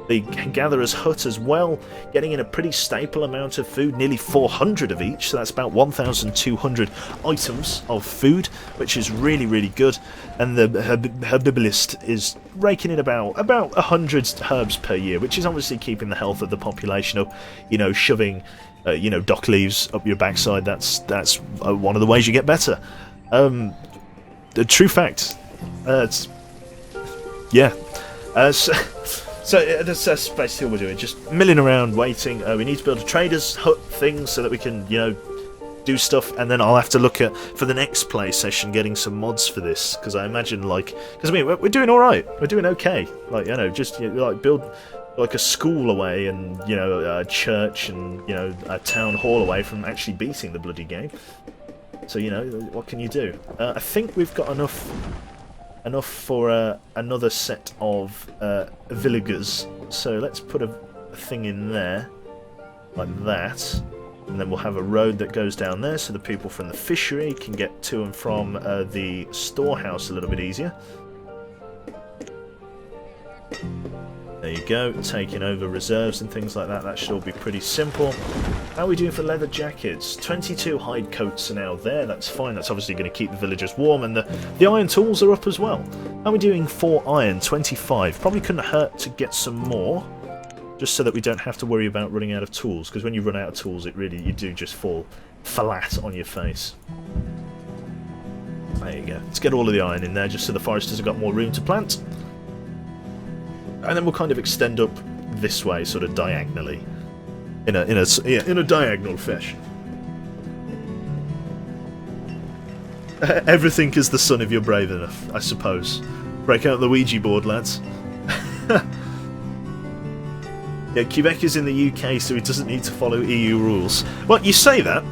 The gatherer's hut as well, getting in a pretty staple amount of food, nearly 400 of each, so that's about 1,200 items of food, which is really, really good. And the herbivorist is raking in about 100 herbs per year, which is obviously keeping the health of the population up. You know, shoving, dock leaves up your backside. That's one of the ways you get better. The true fact. So that's basically what we're doing, just milling around, waiting. We need to build a trader's hut thing so that we can, do stuff, and then I'll have to look at, for the next play session, getting some mods for this, because I imagine, we're doing alright, we're doing okay, build, a school away, and, a church, and, a town hall away from actually beating the bloody game. So, what can you do? I think we've got enough for another set of villagers. So let's put a thing in there, like that, and then we'll have a road that goes down there so the people from the fishery can get to and from the storehouse a little bit easier. There you go, taking over reserves and things like that. That should all be pretty simple. How are we doing for leather jackets? 22 hide coats are now there. That's fine. That's obviously going to keep the villagers warm. And the iron tools are up as well. How are we doing for iron? 25. Probably couldn't hurt to get some more, just so that we don't have to worry about running out of tools. Because when you run out of tools, you do just fall flat on your face. There you go. Let's get all of the iron in there, just so the foresters have got more room to plant. And then we'll kind of extend up this way, sort of diagonally, in a diagonal fashion. Everything is the son if you're brave enough, I suppose. Break out the Ouija board, lads. Yeah, Quebec is in the UK, so it doesn't need to follow EU rules. Well, you say that,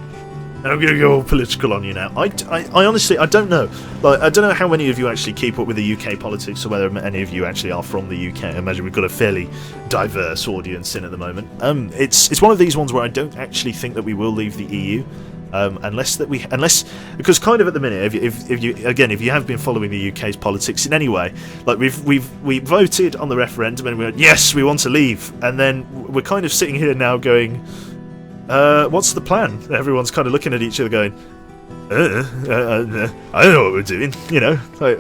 And I'm going to go all political on you now. I honestly, I don't know. Like, I don't know how many of you actually keep up with the UK politics, or whether any of you actually are from the UK. I imagine we've got a fairly diverse audience in at the moment. It's one of these ones where I don't actually think that we will leave the EU. Unless because kind of at the minute, if you have been following the UK's politics in any way, like we voted on the referendum and we went, yes, we want to leave, and then we're kind of sitting here now going, what's the plan? And everyone's kind of looking at each other going, I don't know what we're doing, you know, like,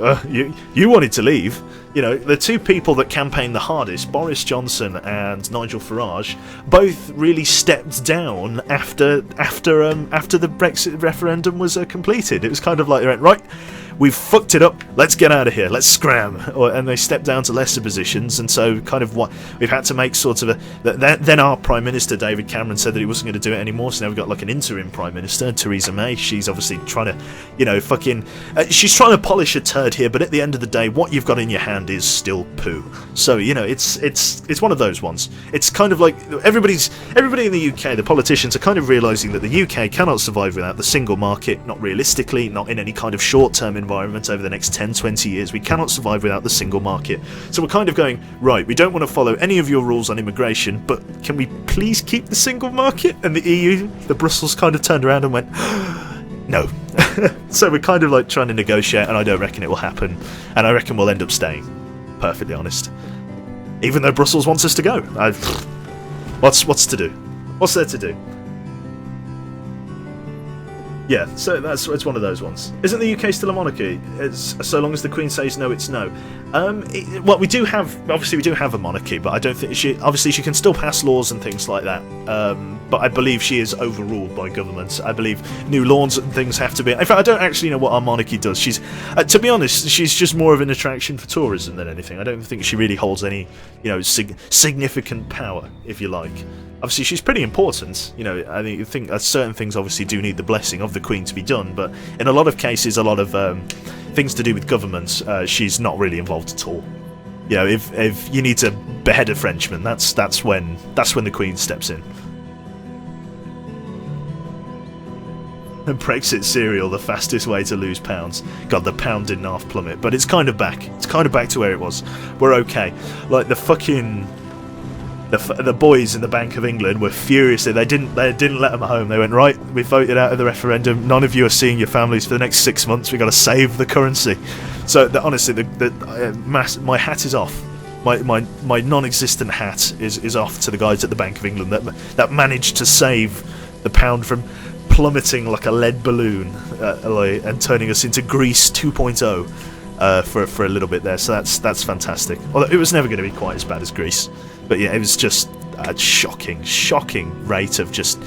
you wanted to leave. You know, the two people that campaigned the hardest, Boris Johnson and Nigel Farage, both really stepped down after the Brexit referendum was completed. It was kind of like they went, right, we've fucked it up, let's get out of here, let's scram. And they stepped down to lesser positions, and so kind of what we've had to make sort of then our Prime Minister David Cameron said that he wasn't going to do it anymore, so now we've got like an interim Prime Minister, Theresa May. She's obviously trying to, you know, she's trying to polish a turd here, but at the end of the day, what you've got in your hand is still poo. So, you know, it's one of those ones. It's kind of like everybody in the UK, the politicians are kind of realising that the UK cannot survive without the single market, not realistically, not in any kind of short-term environment over the next 10-20 years. We cannot survive without the single market. So we're kind of going, right, we don't want to follow any of your rules on immigration, but can we please keep the single market? And the EU, the Brussels kind of turned around and went, no. So we're kind of like trying to negotiate, and I don't reckon it will happen, and I reckon we'll end up staying, perfectly honest, even though Brussels wants us to go. What's to do? What's there to do? Yeah, so it's one of those ones. Isn't the UK still a monarchy? It's so long as the Queen says no, it's no. Well, we do have a monarchy, but I don't think she can still pass laws and things like that. But I believe she is overruled by governments. I believe new laws and things have to be. In fact, I don't actually know what our monarchy does. She's, to be honest, she's just more of an attraction for tourism than anything. I don't think she really holds any, you know, significant power, if you like. Obviously, she's pretty important. You know, I think certain things obviously do need the blessing of the Queen to be done, but in a lot of cases, a lot of things to do with governments, she's not really involved at all. You know, if you need to behead a Frenchman, that's when the Queen steps in. And Brexit cereal, the fastest way to lose pounds. God, the pound didn't half plummet, but it's kind of back. It's kind of back to where it was. We're okay. Like the fucking. The boys in the Bank of England were furious. They didn't let them home. They went, right, we voted out of the referendum. None of you are seeing your families for the next 6 months. We've got to save the currency. So honestly, my hat is off. My non-existent hat is off to the guys at the Bank of England that managed to save the pound from plummeting like a lead balloon and turning us into Greece 2.0 for a little bit there. So that's fantastic. Although it was never going to be quite as bad as Greece. But yeah, it was just a shocking rate of just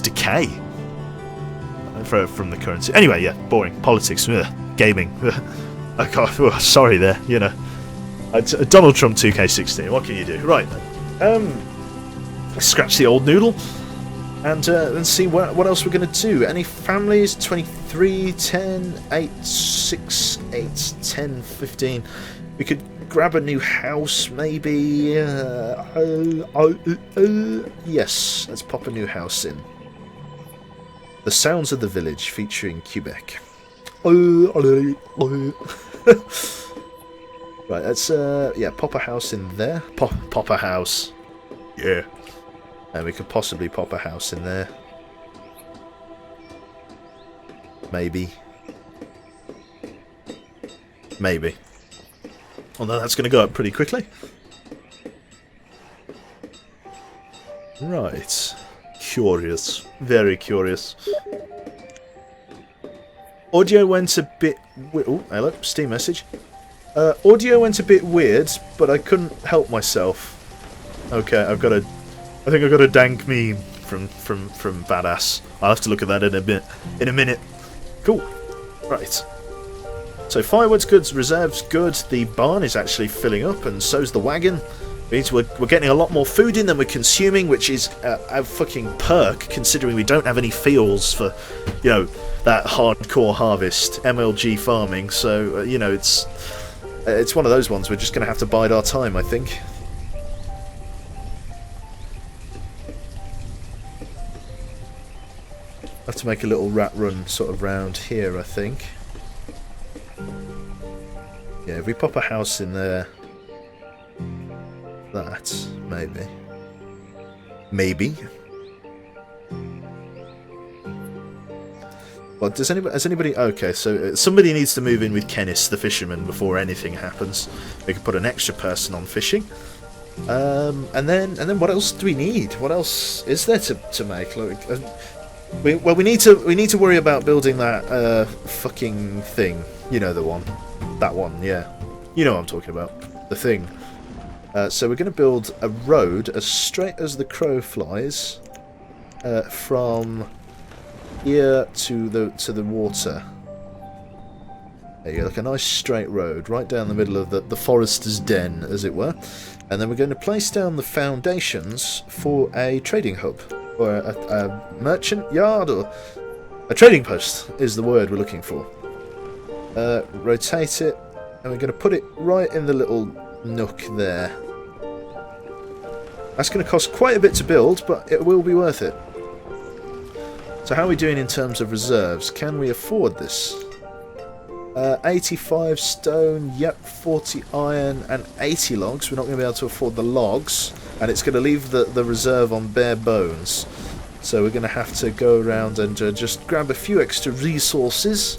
decay from the currency. Anyway, yeah, boring. Politics, gaming. I can't, sorry there, you know. Donald Trump 2K16, what can you do? Right, scratch the old noodle and see what else we're going to do. Any families? 23, 10, 8, 6, 8, 10, 15. We could grab a new house, maybe. Yes, let's pop a new house in. The Sounds of the Village, featuring Quebec. Right, let's pop a house in there. Pop a house. Yeah. And we could possibly pop a house in there. Maybe. Although that's going to go up pretty quickly. Right. Curious. Very curious. Audio went a bit... Oh, hello. Steam message. Audio went a bit weird, but I couldn't help myself. Okay, I think I've got a dank meme from Badass. I'll have to look at that in a minute. Cool. Right. So firewood's good, reserves good, the barn is actually filling up, and so's the wagon. It means we're getting a lot more food in than we're consuming, which is a fucking perk, considering we don't have any fields for, you know, that hardcore harvest, MLG farming. So, you know, it's one of those ones we're just going to have to bide our time, I think. have to make a little rat run sort of round here, I think. Yeah, if we pop a house in there... That, maybe. Maybe. Well, has anybody... Okay, so somebody needs to move in with Kenneth the fisherman before anything happens. We could put an extra person on fishing. And then what else do we need? What else is there to make? Like, we need to worry about building that fucking thing. You know the one. That one, yeah. You know what I'm talking about. The thing. So we're going to build a road as straight as the crow flies from here to the water. There you go, like a nice straight road right down the middle of the forester's den, as it were. And then we're going to place down the foundations for a trading hub, or a merchant yard, or a trading post is the word we're looking for. Rotate it, and we're going to put it right in the little nook there. That's going to cost quite a bit to build, but it will be worth it. So how are we doing in terms of reserves? Can we afford this? 85 stone, yep, 40 iron and 80 logs. We're not going to be able to afford the logs, and it's going to leave the reserve on bare bones. So we're going to have to go around and just grab a few extra resources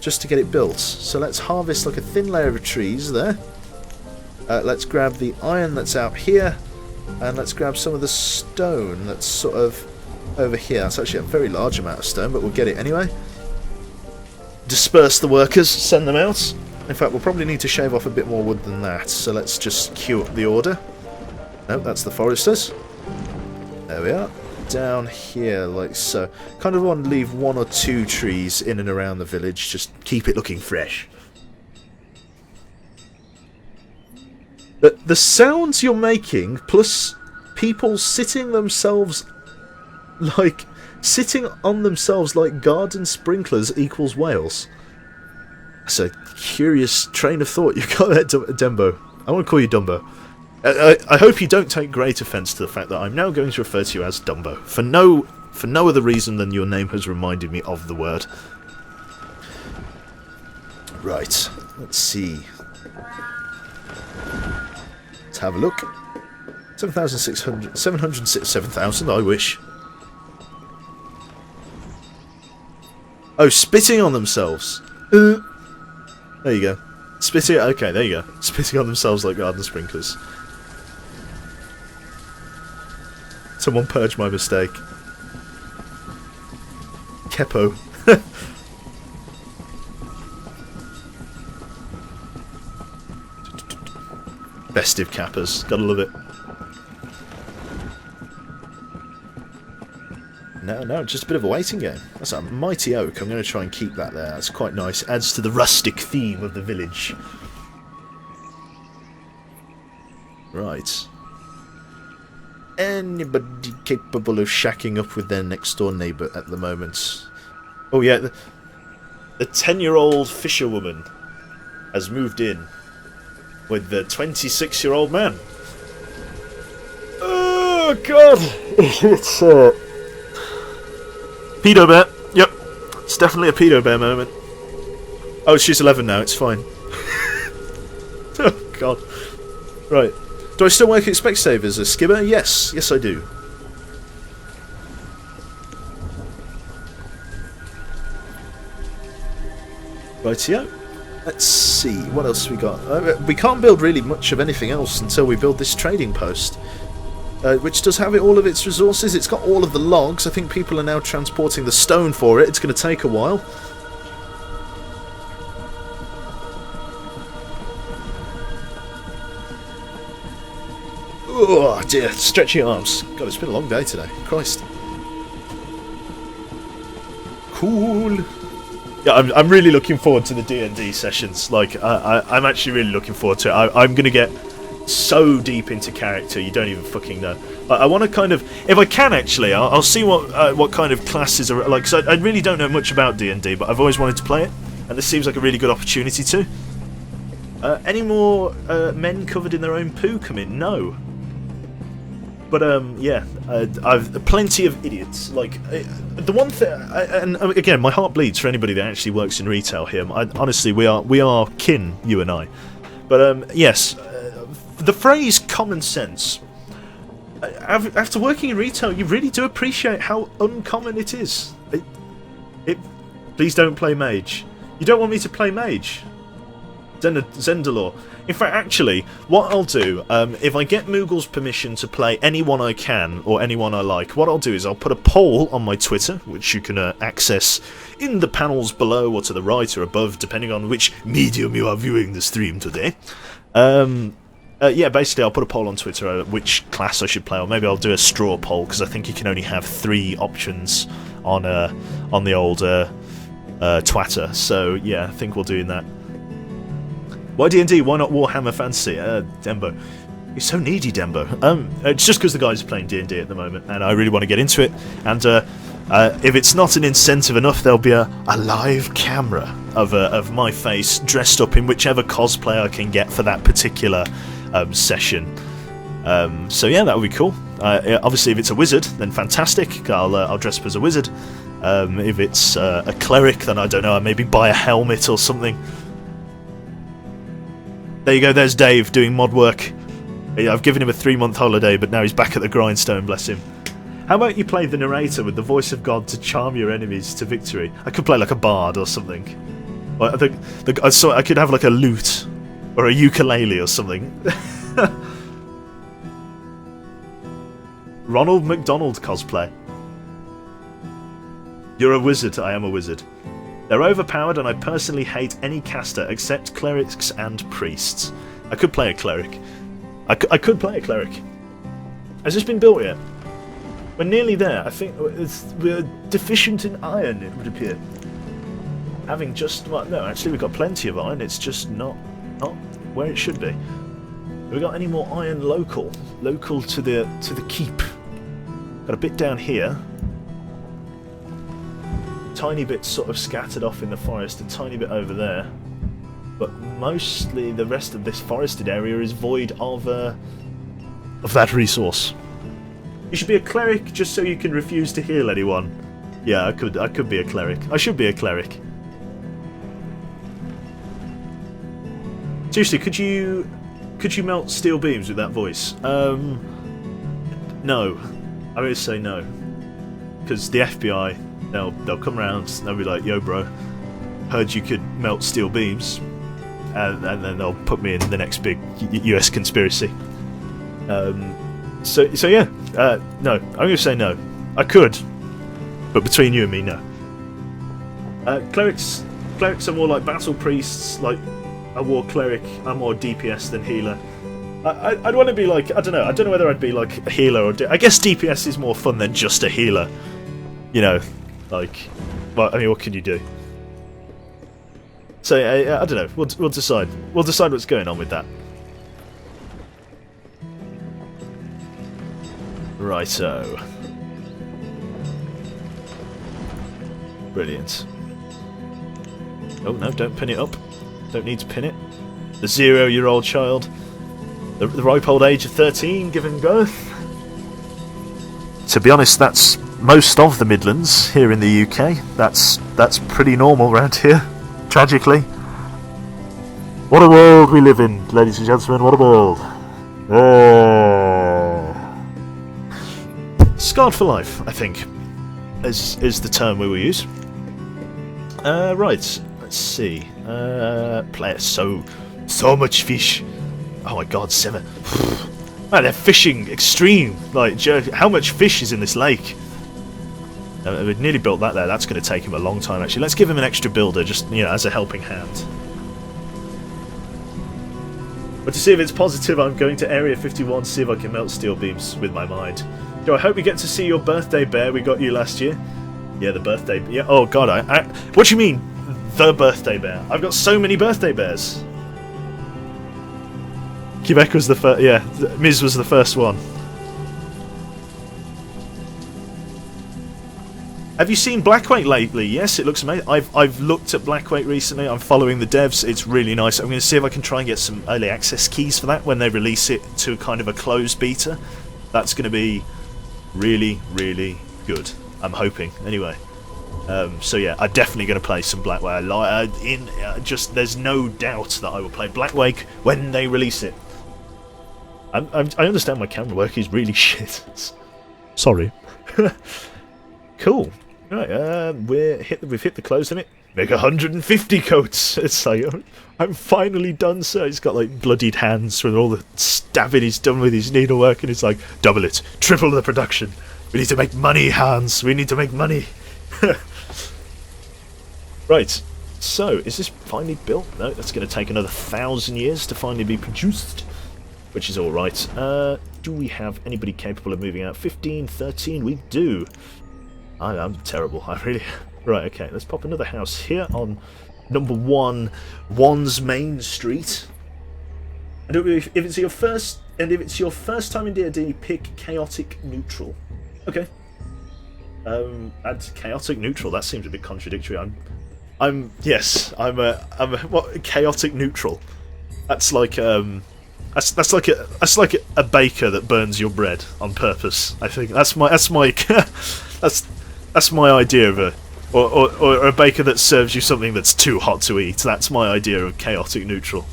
just to get it built. So let's harvest like a thin layer of trees there. Let's grab the iron that's out here, and let's grab some of the stone that's sort of over here. It's actually a very large amount of stone, but we'll get it anyway. Disperse the workers, send them out. In fact, we'll probably need to shave off a bit more wood than that, so let's just queue up the order. Nope, that's the foresters. There we are. Down here, like so. Kind of want to leave 1 or 2 trees in and around the village, just keep it looking fresh. The sounds you're making, plus people sitting on themselves like garden sprinklers equals Wales. That's a curious train of thought you've got there, Dembo. I want to call you Dumbo. I hope you don't take great offence to the fact that I'm now going to refer to you as Dumbo, for no other reason than your name has reminded me of the word. Right, let's see. Let's have a look. 7,000, I wish. Oh, spitting on themselves. There you go. Spitting, okay, there you go. Spitting on themselves like garden sprinklers. Someone purge my mistake. Kepo. Festive cappers, gotta love it. No, just a bit of a waiting game. That's a mighty oak. I'm going to try and keep that there. That's quite nice. Adds to the rustic theme of the village. Right. Anybody capable of shacking up with their next door neighbour at the moment? Oh yeah, the 10-year-old fisherwoman has moved in with the 26-year-old man. Oh god! It's pedo bear. Yep. It's definitely a pedo bear moment. Oh, she's 11 now. It's fine. Oh, God. Right. Do I still work at Specsave as a skipper? Yes. Yes, I do. Rightio. Let's see. What else we got? We can't build really much of anything else until we build this trading post. Which does have all of its resources. It's got all of the logs. I think people are now transporting the stone for it. It's going to take a while. Oh dear, stretchy arms. God, it's been a long day today. Christ. Cool. Yeah, I'm really looking forward to the D&D sessions. Like, I'm actually really looking forward to it. I'm going to get so deep into character you don't even fucking know. I want to kind of, if I can actually, I'll see what kind of classes are like. Cause I really don't know much about D&D, but I've always wanted to play it, and this seems like a really good opportunity to. Any more men covered in their own poo come in? No. But yeah, I've plenty of idiots. Like the one thing, and again, my heart bleeds for anybody that actually works in retail here. Honestly, we are kin, you and I. But yes, the phrase "common sense." After working in retail, you really do appreciate how uncommon it is. Please don't play mage. You don't want me to play mage? Zendalore. In fact, actually, what I'll do, if I get Moogle's permission to play anyone I can, or anyone I like, what I'll do is I'll put a poll on my Twitter, which you can access in the panels below, or to the right or above, depending on which medium you are viewing the stream today. Yeah, basically I'll put a poll on Twitter which class I should play, or maybe I'll do a straw poll, because I think you can only have 3 options on the old Twitter. So yeah, I think we'll do that. Why D&D? Why not Warhammer Fantasy? Dembo. You're so needy, Dembo. It's just because the guys are playing D&D at the moment, and I really want to get into it. And if it's not an incentive enough, there'll be a live camera of my face dressed up in whichever cosplay I can get for that particular session. So yeah, that would be cool. Obviously, if it's a wizard, then fantastic. I'll dress up as a wizard. If it's a cleric, then I don't know. I maybe buy a helmet or something. There you go, there's Dave doing mod work. I've given him a 3-month holiday, but now he's back at the grindstone, bless him. How about you play the narrator with the voice of God to charm your enemies to victory? I could play like a bard or something. I think I could have like a lute or a ukulele or something. Ronald McDonald cosplay. You're a wizard, I am a wizard. They're overpowered, and I personally hate any caster except clerics and priests. I could play a cleric. I could play a cleric. Has this been built yet? We're nearly there. I think we're deficient in iron, it would appear. Having just... well, no, actually we've got plenty of iron. It's just not where it should be. Have we got any more iron local? Local to the keep. Got a bit down here. Tiny bit sort of scattered off in the forest, a tiny bit over there, but mostly the rest of this forested area is void of that resource. You should be a cleric just so you can refuse to heal anyone. Yeah, I could be a cleric. I should be a cleric. Seriously, could you melt steel beams with that voice? No. I'm going to say no, because the FBI. They'll come around and they'll be like, yo bro, heard you could melt steel beams, and then they'll put me in the next big US conspiracy. So yeah, no, I'm going to say no. I could, but between you and me, no. Clerics are more like battle priests, like a war cleric. I'm more DPS than healer. I'd want to be like, I don't know whether I'd be like a healer or... I guess DPS is more fun than just a healer. You know, like, well, I mean, what can you do? So I don't know. We'll decide. We'll decide what's going on with that. Righto. Brilliant. Oh no! Don't pin it up. Don't need to pin it. The 0-year-old child, the ripe old age of 13, giving birth. To be honest, that's most of the Midlands here in the UK. That's pretty normal around here, tragically. What a world we live in, ladies and gentlemen, what a world. Scarred for life, I think, is the term we will use. Right, let's see. Play so much fish. Oh my god, 7. Man, they're fishing extreme. Like, how much fish is in this lake? We've nearly built that there. That's going to take him a long time, actually. Let's give him an extra builder, just, you know, as a helping hand. But to see if it's positive, I'm going to Area 51 to see if I can melt steel beams with my mind. Joe, I hope we get to see your birthday bear we got you last year. Yeah, the birthday... yeah. Oh, God, what do you mean, the birthday bear? I've got so many birthday bears. Quebec was the first... yeah, Miz was the first one. Have you seen Blackweight lately? Yes, it looks amazing. I've looked at Blackweight recently. I'm following the devs. It's really nice. I'm going to see if I can try and get some early access keys for that when they release it to kind of a closed beta. That's going to be really, really good. I'm hoping, anyway. So yeah, I'm definitely going to play some Black Wake. There's no doubt that I will play Black Wake when they release it. I understand my camera work is really shit. Sorry. Cool. Right, we've hit the close limit. Make 150 coats. It's like, I'm finally done, sir. He's got like bloodied hands from all the stabbing he's done with his needlework, and it's like, double it, triple the production. We need to make money, Hans. We need to make money. Right. So, is this finally built? No, that's going to take another 1,000 years to finally be produced, which is all right. Do we have anybody capable of moving out? 15, 13. We do. I'm terrible. I really. Right, okay, let's pop another house here on number 1, Wands Main Street. And if it's your first time in D&D, pick chaotic neutral. Okay. Add chaotic neutral. That seems a bit contradictory. I'm what, chaotic neutral. That's like that's like a baker that burns your bread on purpose. I think that's my that's my idea of a. Or a baker that serves you something that's too hot to eat. That's my idea of chaotic neutral.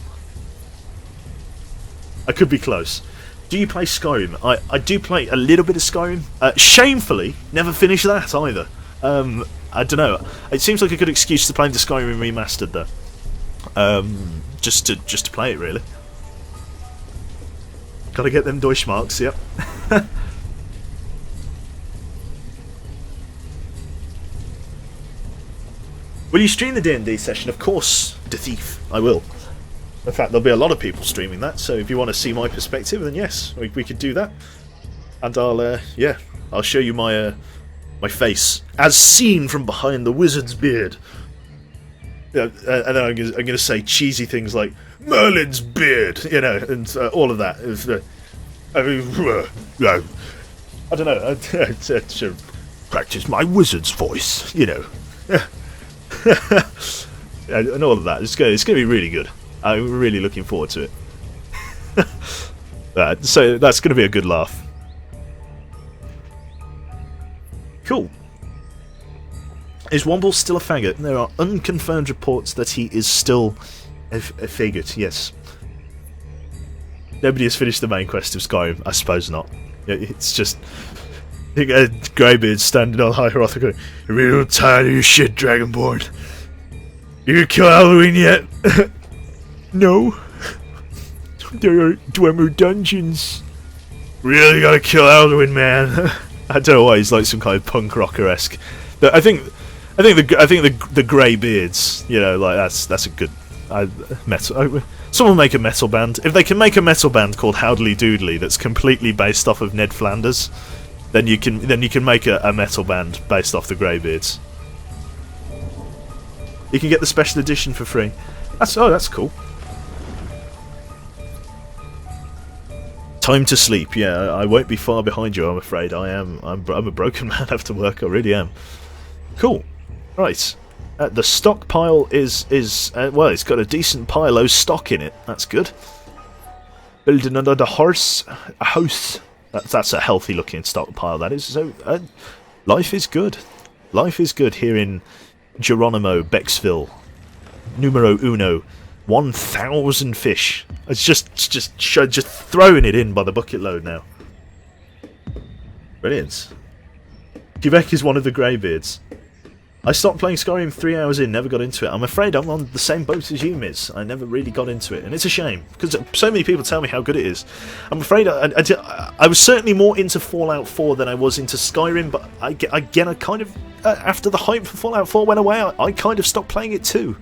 I could be close. Do you play Skyrim? I do play a little bit of Skyrim. Shamefully, never finished that either. I don't know. It seems like a good excuse to play the Skyrim remastered though. Just to play it really. Gotta get them Deutschmarks, yep. Will you stream the D&D session? Of course, the thief. I will. In fact, there'll be a lot of people streaming that, so if you want to see my perspective, then yes, we could do that. And I'll show you my my face as seen from behind the wizard's beard. Yeah, and then I'm going to say cheesy things like Merlin's beard, you know, and all of that. I don't know. To practice my wizard's voice, you know. And all of that. It's going to be really good. I'm really looking forward to it. So that's going to be a good laugh. Cool. Is Womble still a faggot? There are unconfirmed reports that he is still a faggot, yes. Nobody has finished the main quest of Skyrim. I suppose not. It's just a greybeard standing on High Hroth going, "I'm real tired of your shit, Dragonborn. You gonna kill Halloween yet?" No. There are Dwemer dungeons. Really gotta kill Halloween, man. I don't know why he's like some kind of punk rocker-esque. I think the grey beards, you know, like that's a good metal. Someone make a metal band. If they can make a metal band called Howdly Doodly that's completely based off of Ned Flanders, then you can make a metal band based off the Greybeards. You can get the special edition for free. That's cool. Time to sleep. Yeah, I won't be far behind you. I'm afraid. I'm a broken man after work. I really am. Cool. Right. The stockpile is well, it's got a decent pile of stock in it. That's good. Building another house. That's a healthy looking stockpile. That is. So life is good. Life is good here in Geronimo, Bexville. Numero uno. 1,000 fish. It's just throwing it in by the bucket load now. Brilliant. Quebec is one of the Greybeards. I stopped playing Skyrim 3 hours in, never got into it. I'm afraid I'm on the same boat as you, Miz. I never really got into it, and it's a shame, because so many people tell me how good it is. I'm afraid I was certainly more into Fallout 4 than I was into Skyrim, but I kind of, after the hype for Fallout 4 went away, I kind of stopped playing it too.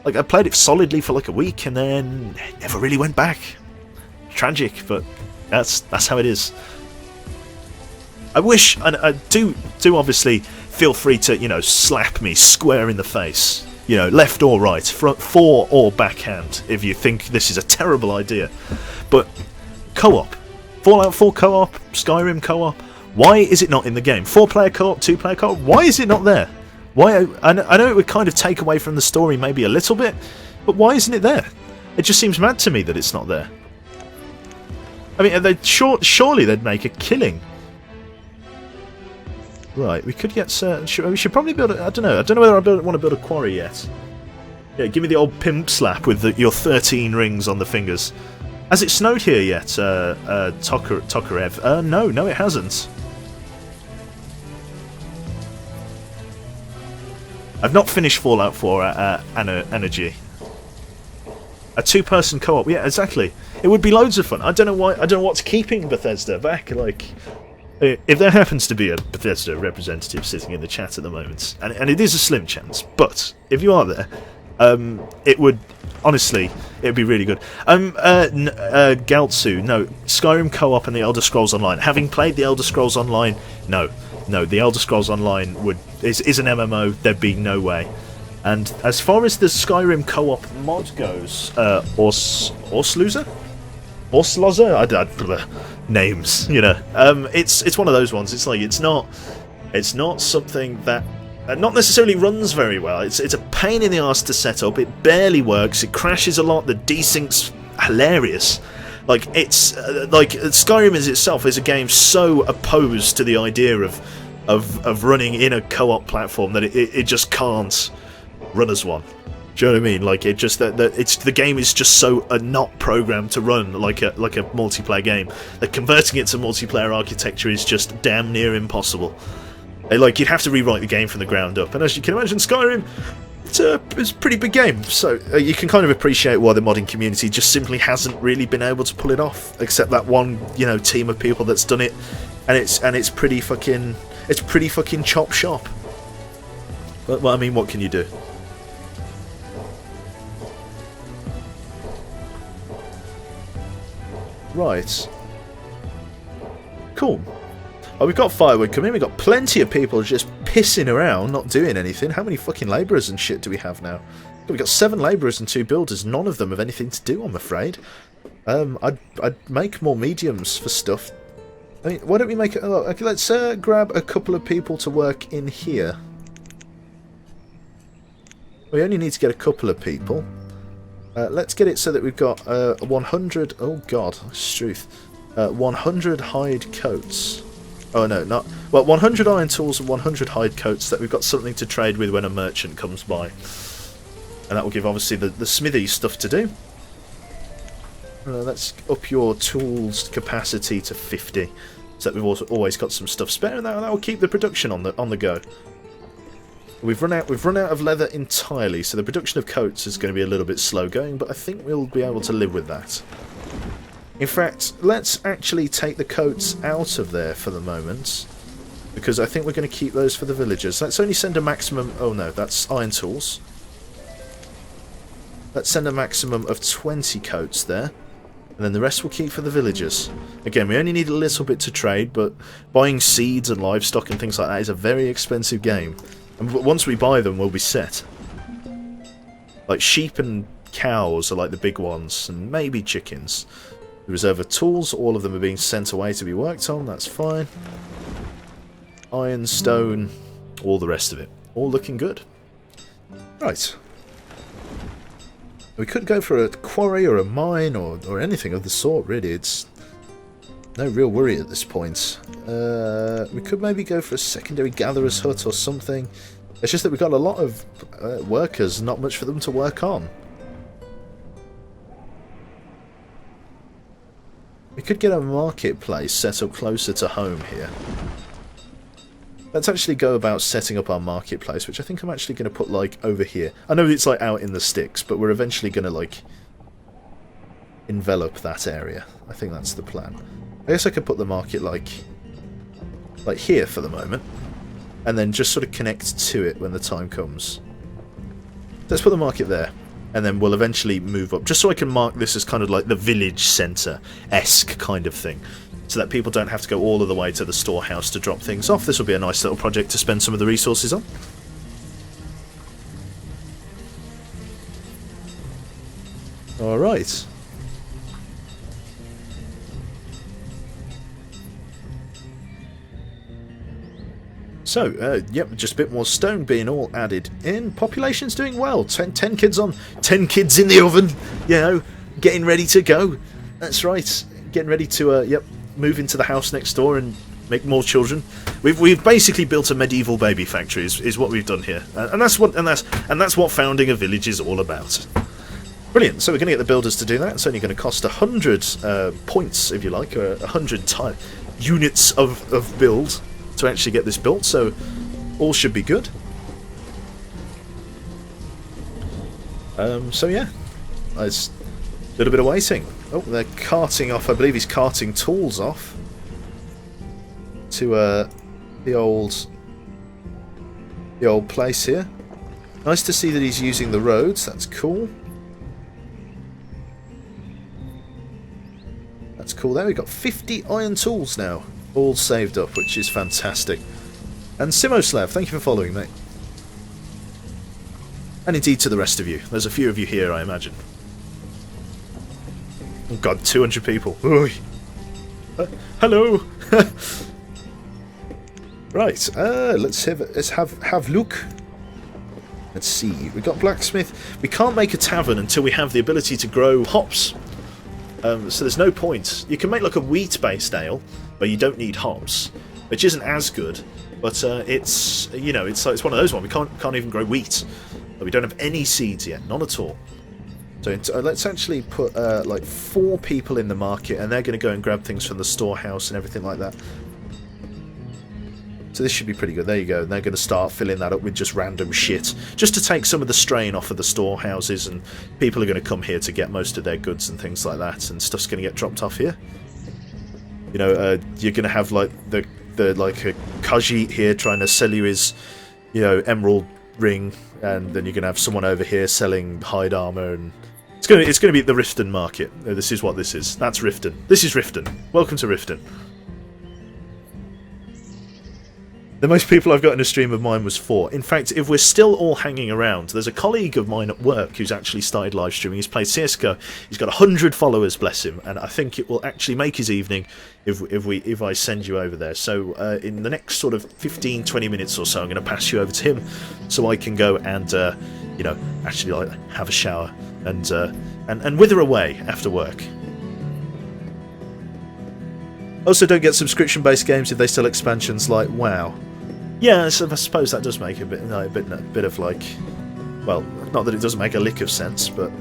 Like, I played it solidly for like a week, and then never really went back. Tragic, but that's how it is. I wish, and I do obviously feel free to, you know, slap me square in the face, you know, left or right, front, fore or backhand, if you think this is a terrible idea. But co-op, Fallout 4 co-op, Skyrim co-op, why is it not in the game? 4-player co-op, 2-player co-op, why is it not there? Why? I know it would kind of take away from the story maybe a little bit, but why isn't it there? It just seems mad to me that it's not there. I mean, surely they'd make a killing. Right, we could get we should probably build I don't know whether I want to build a quarry yet. Yeah, give me the old pimp slap with your 13 rings on the fingers. Has it snowed here yet, Tokarev? No, it hasn't. I've not finished Fallout 4 Energy. A two-person co-op, yeah, exactly. It would be loads of fun. I don't know what's keeping Bethesda back. Like, if there happens to be a Bethesda representative sitting in the chat at the moment, and it is a slim chance, but if you are there, it would honestly, it'd be really good. Galtsu, no, Skyrim co-op and the Elder Scrolls Online. Having played the Elder Scrolls Online, no, the Elder Scrolls Online is an MMO. There'd be no way. And as far as the Skyrim co-op mod goes, Orsloser, names, you know. It's one of those ones. It's like it's not something that not necessarily runs very well. It's a pain in the arse to set up. It barely works. It crashes a lot. The desync's hilarious. Like it's like Skyrim as itself is a game so opposed to the idea of running in a co-op platform that it just can't run as one. Do you know what I mean? Like it just the game is just so not programmed to run like a multiplayer game that converting it to multiplayer architecture is just damn near impossible. Like you'd have to rewrite the game from the ground up, and as you can imagine, Skyrim it's a pretty big game, so you can kind of appreciate why the modding community just simply hasn't really been able to pull it off, except that one team of people that's done it, and it's pretty fucking chop shop. But well, I mean, what can you do? Right. Cool. Oh, we've got firewood coming in. We've got plenty of people just pissing around, not doing anything. How many fucking labourers and shit do we have now? We've got 7 labourers and 2 builders. None of them have anything to do, I'm afraid. I'd make more mediums for stuff. I mean, why don't we make it... Oh, okay, let's grab a couple of people to work in here. We only need to get a couple of people. Let's get it so that we've got 100... Oh, God, struth. 100 hide coats. Oh, no, not... Well, 100 iron tools and 100 hide coats, so that we've got something to trade with when a merchant comes by. And that will give, obviously, the smithy stuff to do. Let's up your tools capacity to 50, so that we've also always got some stuff spare, and that will keep the production on the go. We've run out of leather entirely, so the production of coats is going to be a little bit slow going, but I think we'll be able to live with that. In fact, let's actually take the coats out of there for the moment, because I think we're going to keep those for the villagers. Let's only send a maximum... Oh no, that's iron tools. Let's send a maximum of 20 coats there, and then the rest we'll keep for the villagers. Again, we only need a little bit to trade, but buying seeds and livestock and things like that is a very expensive game. And once we buy them, we'll be set. Like sheep and cows are like the big ones, and maybe chickens. The reserve of tools, all of them are being sent away to be worked on, that's fine. Iron, stone, all the rest of it. All looking good. Right. We could go for a quarry or a mine or anything of the sort, really. It's no real worry at this point. We could maybe go for a secondary gatherer's hut or something. It's just that we've got a lot of workers, not much for them to work on. We could get a marketplace set up closer to home here. Let's actually go about setting up our marketplace, which I think I'm actually going to put, like, over here. I know it's, like, out in the sticks, but we're eventually going to, like, envelop that area. I think that's the plan. I guess I could put the market, like here for the moment, and then just sort of connect to it when the time comes. Let's put the market there, and then we'll eventually move up, just so I can mark this as kind of like the village centre-esque kind of thing, so that people don't have to go all of the way to the storehouse to drop things off. This will be a nice little project to spend some of the resources on. Alright. So, yep, just a bit more stone being all added in. Population's doing well. 10 kids on, 10 kids in the oven, you know, getting ready to go. That's right. getting ready to yep, move into the house next door and make more children. We've basically built a medieval baby factory. Is what we've done here, and that's what founding a village is all about. Brilliant. So we're going to get the builders to do that. It's only going to cost 100 points, if you like, or 100 units of build to actually get this built. So all should be good. So yeah, it's a little bit of waiting. Oh, they're carting off. I believe he's carting tools off to the old place here. Nice to see that he's using the roads. That's cool. That's cool. There we've got 50 iron tools now, all saved up, which is fantastic. And Simoslav, thank you for following, mate. And indeed to the rest of you. There's a few of you here, I imagine. Oh god, 200 people. Hello. Right. Let's have look. Let's see. We've got blacksmith. We can't make a tavern until we have the ability to grow hops. So there's no point. You can make like a wheat-based ale, but you don't need hops, which isn't as good. But it's it's one of those ones. We can't even grow wheat. We don't have any seeds yet, none at all. So let's actually put like 4 people in the market, and they're going to go and grab things from the storehouse and everything like that. So this should be pretty good. There you go. And they're going to start filling that up with just random shit, just to take some of the strain off of the storehouses, and people are going to come here to get most of their goods and things like that, and stuff's going to get dropped off here. You know, you're going to have like the like a Khajiit here trying to sell you his, emerald ring, and then you're going to have someone over here selling hide armor, and it's going to be the Riften market. This is what this is. That's Riften. This is Riften. Welcome to Riften. The most people I've got in a stream of mine was 4. In fact, if we're still all hanging around, there's a colleague of mine at work who's actually started live streaming. He's played CSGO. He's got 100 followers, bless him, and I think it will actually make his evening if I send you over there. So in the next sort of 15-20 minutes or so, I'm going to pass you over to him, so I can go and actually like have a shower and wither away after work. Also, don't get subscription-based games if they sell expansions like WoW. Yeah, so I suppose that does make a bit of like, well, not that it doesn't make a lick of sense, but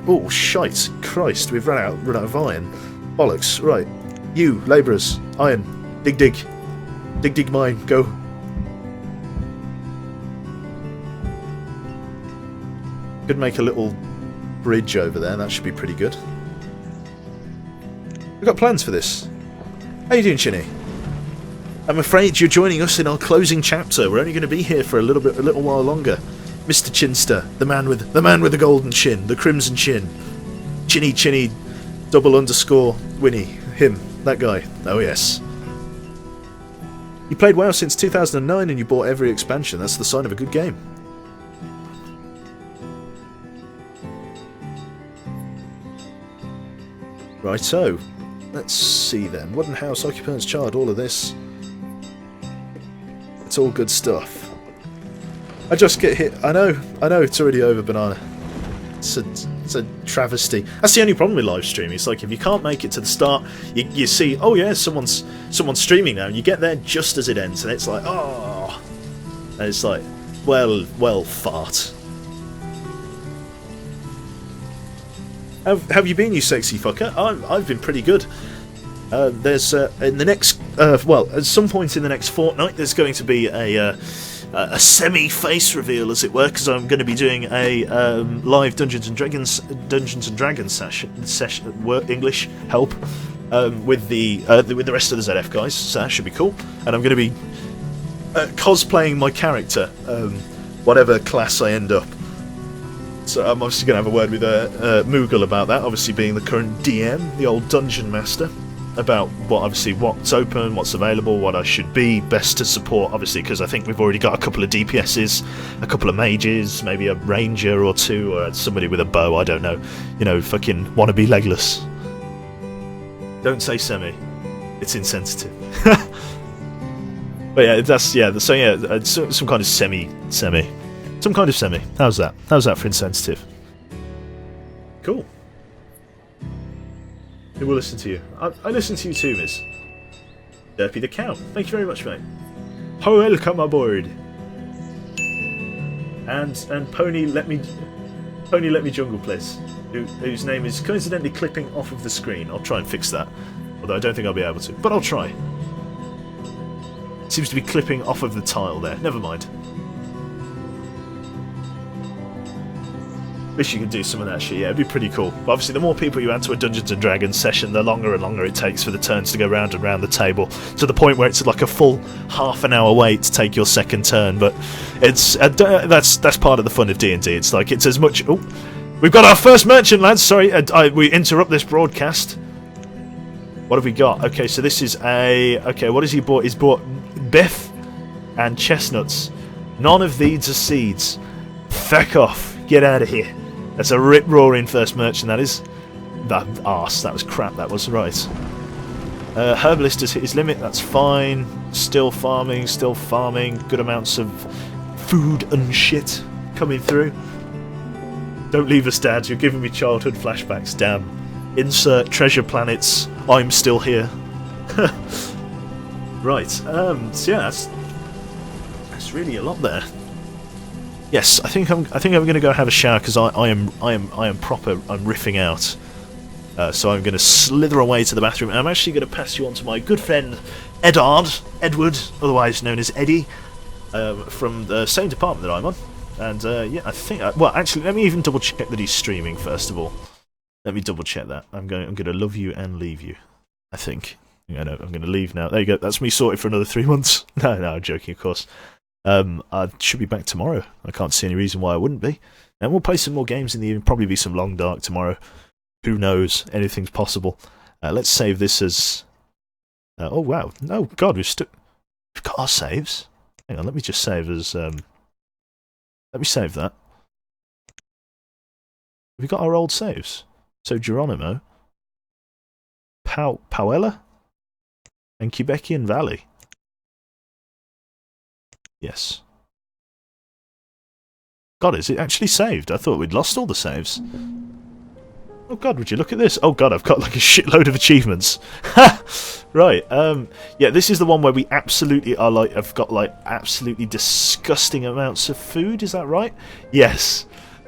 Oh shite! Christ, we've run out of iron. Bollocks! Right, you labourers, iron, dig mine, go. Could make a little bridge over there. That should be pretty good. We've got plans for this. How you doing, Chinny? I'm afraid you're joining us in our closing chapter. We're only going to be here for a little while longer. Mr. Chinster, the man with the golden chin, the crimson chin, Chinny __ Winnie, him, that guy. Oh yes. You played WoW since 2009 and you bought every expansion. That's the sign of a good game. Righto. Let's see then. Wooden house, occupants charred, all of this. It's all good stuff. I just get hit. I know, it's already over, Banana. It's a travesty. That's the only problem with live streaming. It's like if you can't make it to the start, you see, oh yeah, someone's streaming now, and you get there just as it ends, and it's like, oh, and it's like, well, fart. Have you been, you sexy fucker? I've been pretty good. There's in the next at some point in the next fortnight, there's going to be a semi-face reveal, as it were, because I'm going to be doing a live Dungeons and Dragons session English help with the rest of the ZF guys. So that should be cool, and I'm going to be cosplaying my character, whatever class I end up. So I'm obviously going to have a word with Moogle about that, obviously being the current DM, the old dungeon master, about what's open, what's available, what I should be best to support, obviously, because I think we've already got a couple of DPSs, a couple of mages, maybe a ranger or 2, or somebody with a bow, I don't know. Fucking wanna be legless. Don't say semi. It's insensitive. But yeah, some kind of semi. Some kind of semi. How's that? How's that for insensitive? Cool. Who will listen to you? I listen to you too, Miss. Derpy the cow. Thank you very much, mate. Welcome aboard. And Pony let me jungle, please. Whose name is coincidentally clipping off of the screen. I'll try and fix that. Although I don't think I'll be able to. But I'll try. Seems to be clipping off of the tile there. Never mind. Wish you could do some of that shit, yeah, it'd be pretty cool. But obviously, the more people you add to a Dungeons & Dragons session, the longer and longer it takes for the turns to go round and round the table, to the point where it's like a full half an hour wait to take your second turn. But it's that's part of the fun of D&D. It's like, it's as much... Oh, we've got our first merchant, lads! Sorry, we interrupt this broadcast. What have we got? Okay, so this is a... Okay, what has he bought? He's bought biff and chestnuts. None of these are seeds. Feck off. Get out of here. That's a rip-roaring first merchant, that is. That arse, that was crap, that was right. Herbalist has hit his limit, that's fine. Still farming, good amounts of food and shit coming through. Don't leave us, Dad, you're giving me childhood flashbacks, damn. Insert treasure planets, I'm still here. Right, so yeah, that's really a lot there. Yes, I think I'm going to go have a shower because I am proper. I'm riffing out. So I'm going to slither away to the bathroom, and I'm actually going to pass you on to my good friend Edward, otherwise known as Eddie, from the same department that I'm on. And yeah, I think. Well, actually, let me even double check that he's streaming first of all. Let me double check that. I'm going to love you and leave you. I think. Yeah, no, I'm going to leave now. There you go. That's me sorted for another 3 months. No, I'm joking, of course. I should be back tomorrow. I can't see any reason why I wouldn't be. And we'll play some more games in the evening. Probably be some Long Dark tomorrow. Who knows? Anything's possible. Let's save this as... oh, wow. Oh, God, we've got our saves. Hang on, let me just save as... Let me save that. We've got our old saves. So, Geronimo. Pauella? And Quebecian Valley. Yes. God, is it actually saved? I thought we'd lost all the saves. Oh God, would you look at this? Oh God, I've got like a shitload of achievements. Right, yeah, this is the one where we absolutely are like, I've got like absolutely disgusting amounts of food, is that right? Yes.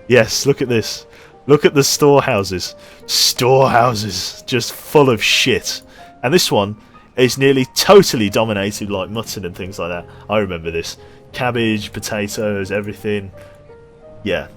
Yes, look at this. Look at the storehouses. Storehouses, just full of shit. And this one is nearly totally dominated like mutton and things like that. I remember this. Cabbage, potatoes, everything. Yeah.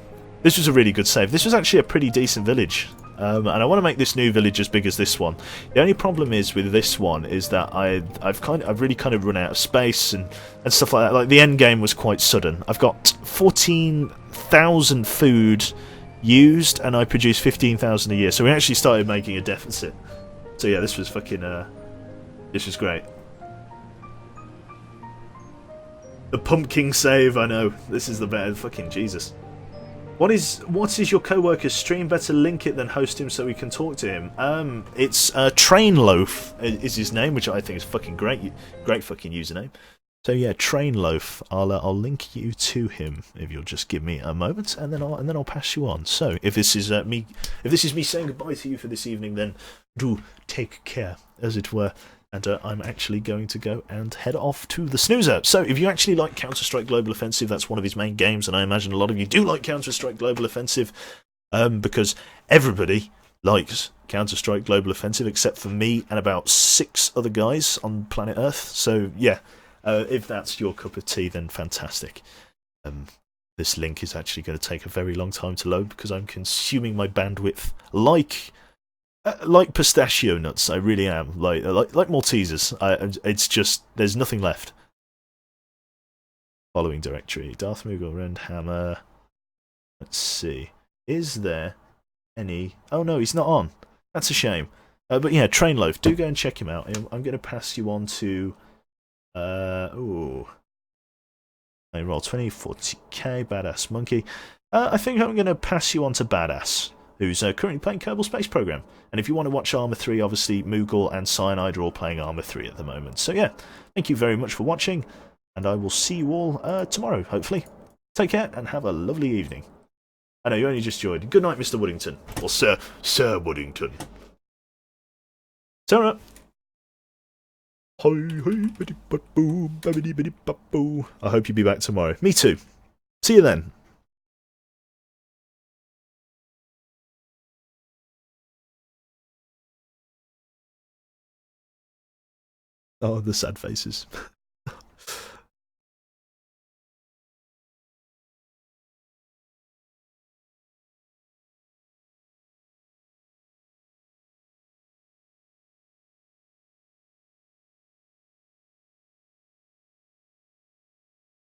This was a really good save. This was actually a pretty decent village. And I want to make this new village as big as this one. The only problem is with this one is that I've really kind of run out of space and stuff like that. Like the end game was quite sudden. I've got 14,000 food used and I produce 15,000 a year. So we actually started making a deficit. So yeah, this was fucking this was great. The pumpkin save, I know. This is the better fucking Jesus. What is your co-worker's stream? Better link it than host him so we can talk to him. It's Train Loaf is his name, which I think is fucking great. Great fucking username. So yeah, Train Loaf. I'll link you to him if you'll just give me a moment, and then I'll pass you on. So if this is me saying goodbye to you for this evening, then do take care, as it were. And I'm actually going to go and head off to the snoozer. So if you actually like Counter-Strike Global Offensive, that's one of his main games, and I imagine a lot of you do like Counter-Strike Global Offensive, because everybody likes Counter-Strike Global Offensive except for me and about 6 other guys on planet Earth. So yeah, if that's your cup of tea, then fantastic. This link is actually going to take a very long time to load because I'm consuming my bandwidth like pistachio nuts. I really am. Like Maltesers. It's just there's nothing left. Following directory: Darth Moogle, Rendhammer. Let's see. Is there any? Oh no, he's not on. That's a shame. But yeah, Train Loaf. Do go and check him out. I'm going to pass you on to. Ooh. I roll 2040k. Badass Monkey. I think I'm going to pass you on to Badass, who's currently playing Kerbal Space Program. And if you want to watch Armour 3, obviously Moogle and Cyanide are all playing Armour 3 at the moment. So yeah, thank you very much for watching, and I will see you all tomorrow, hopefully. Take care, and have a lovely evening. I know, you only just joined. Good night, Mr. Woodington. Or Sir Woodington. Sarah. I hope you'll be back tomorrow. Me too. See you then. Oh, the sad faces.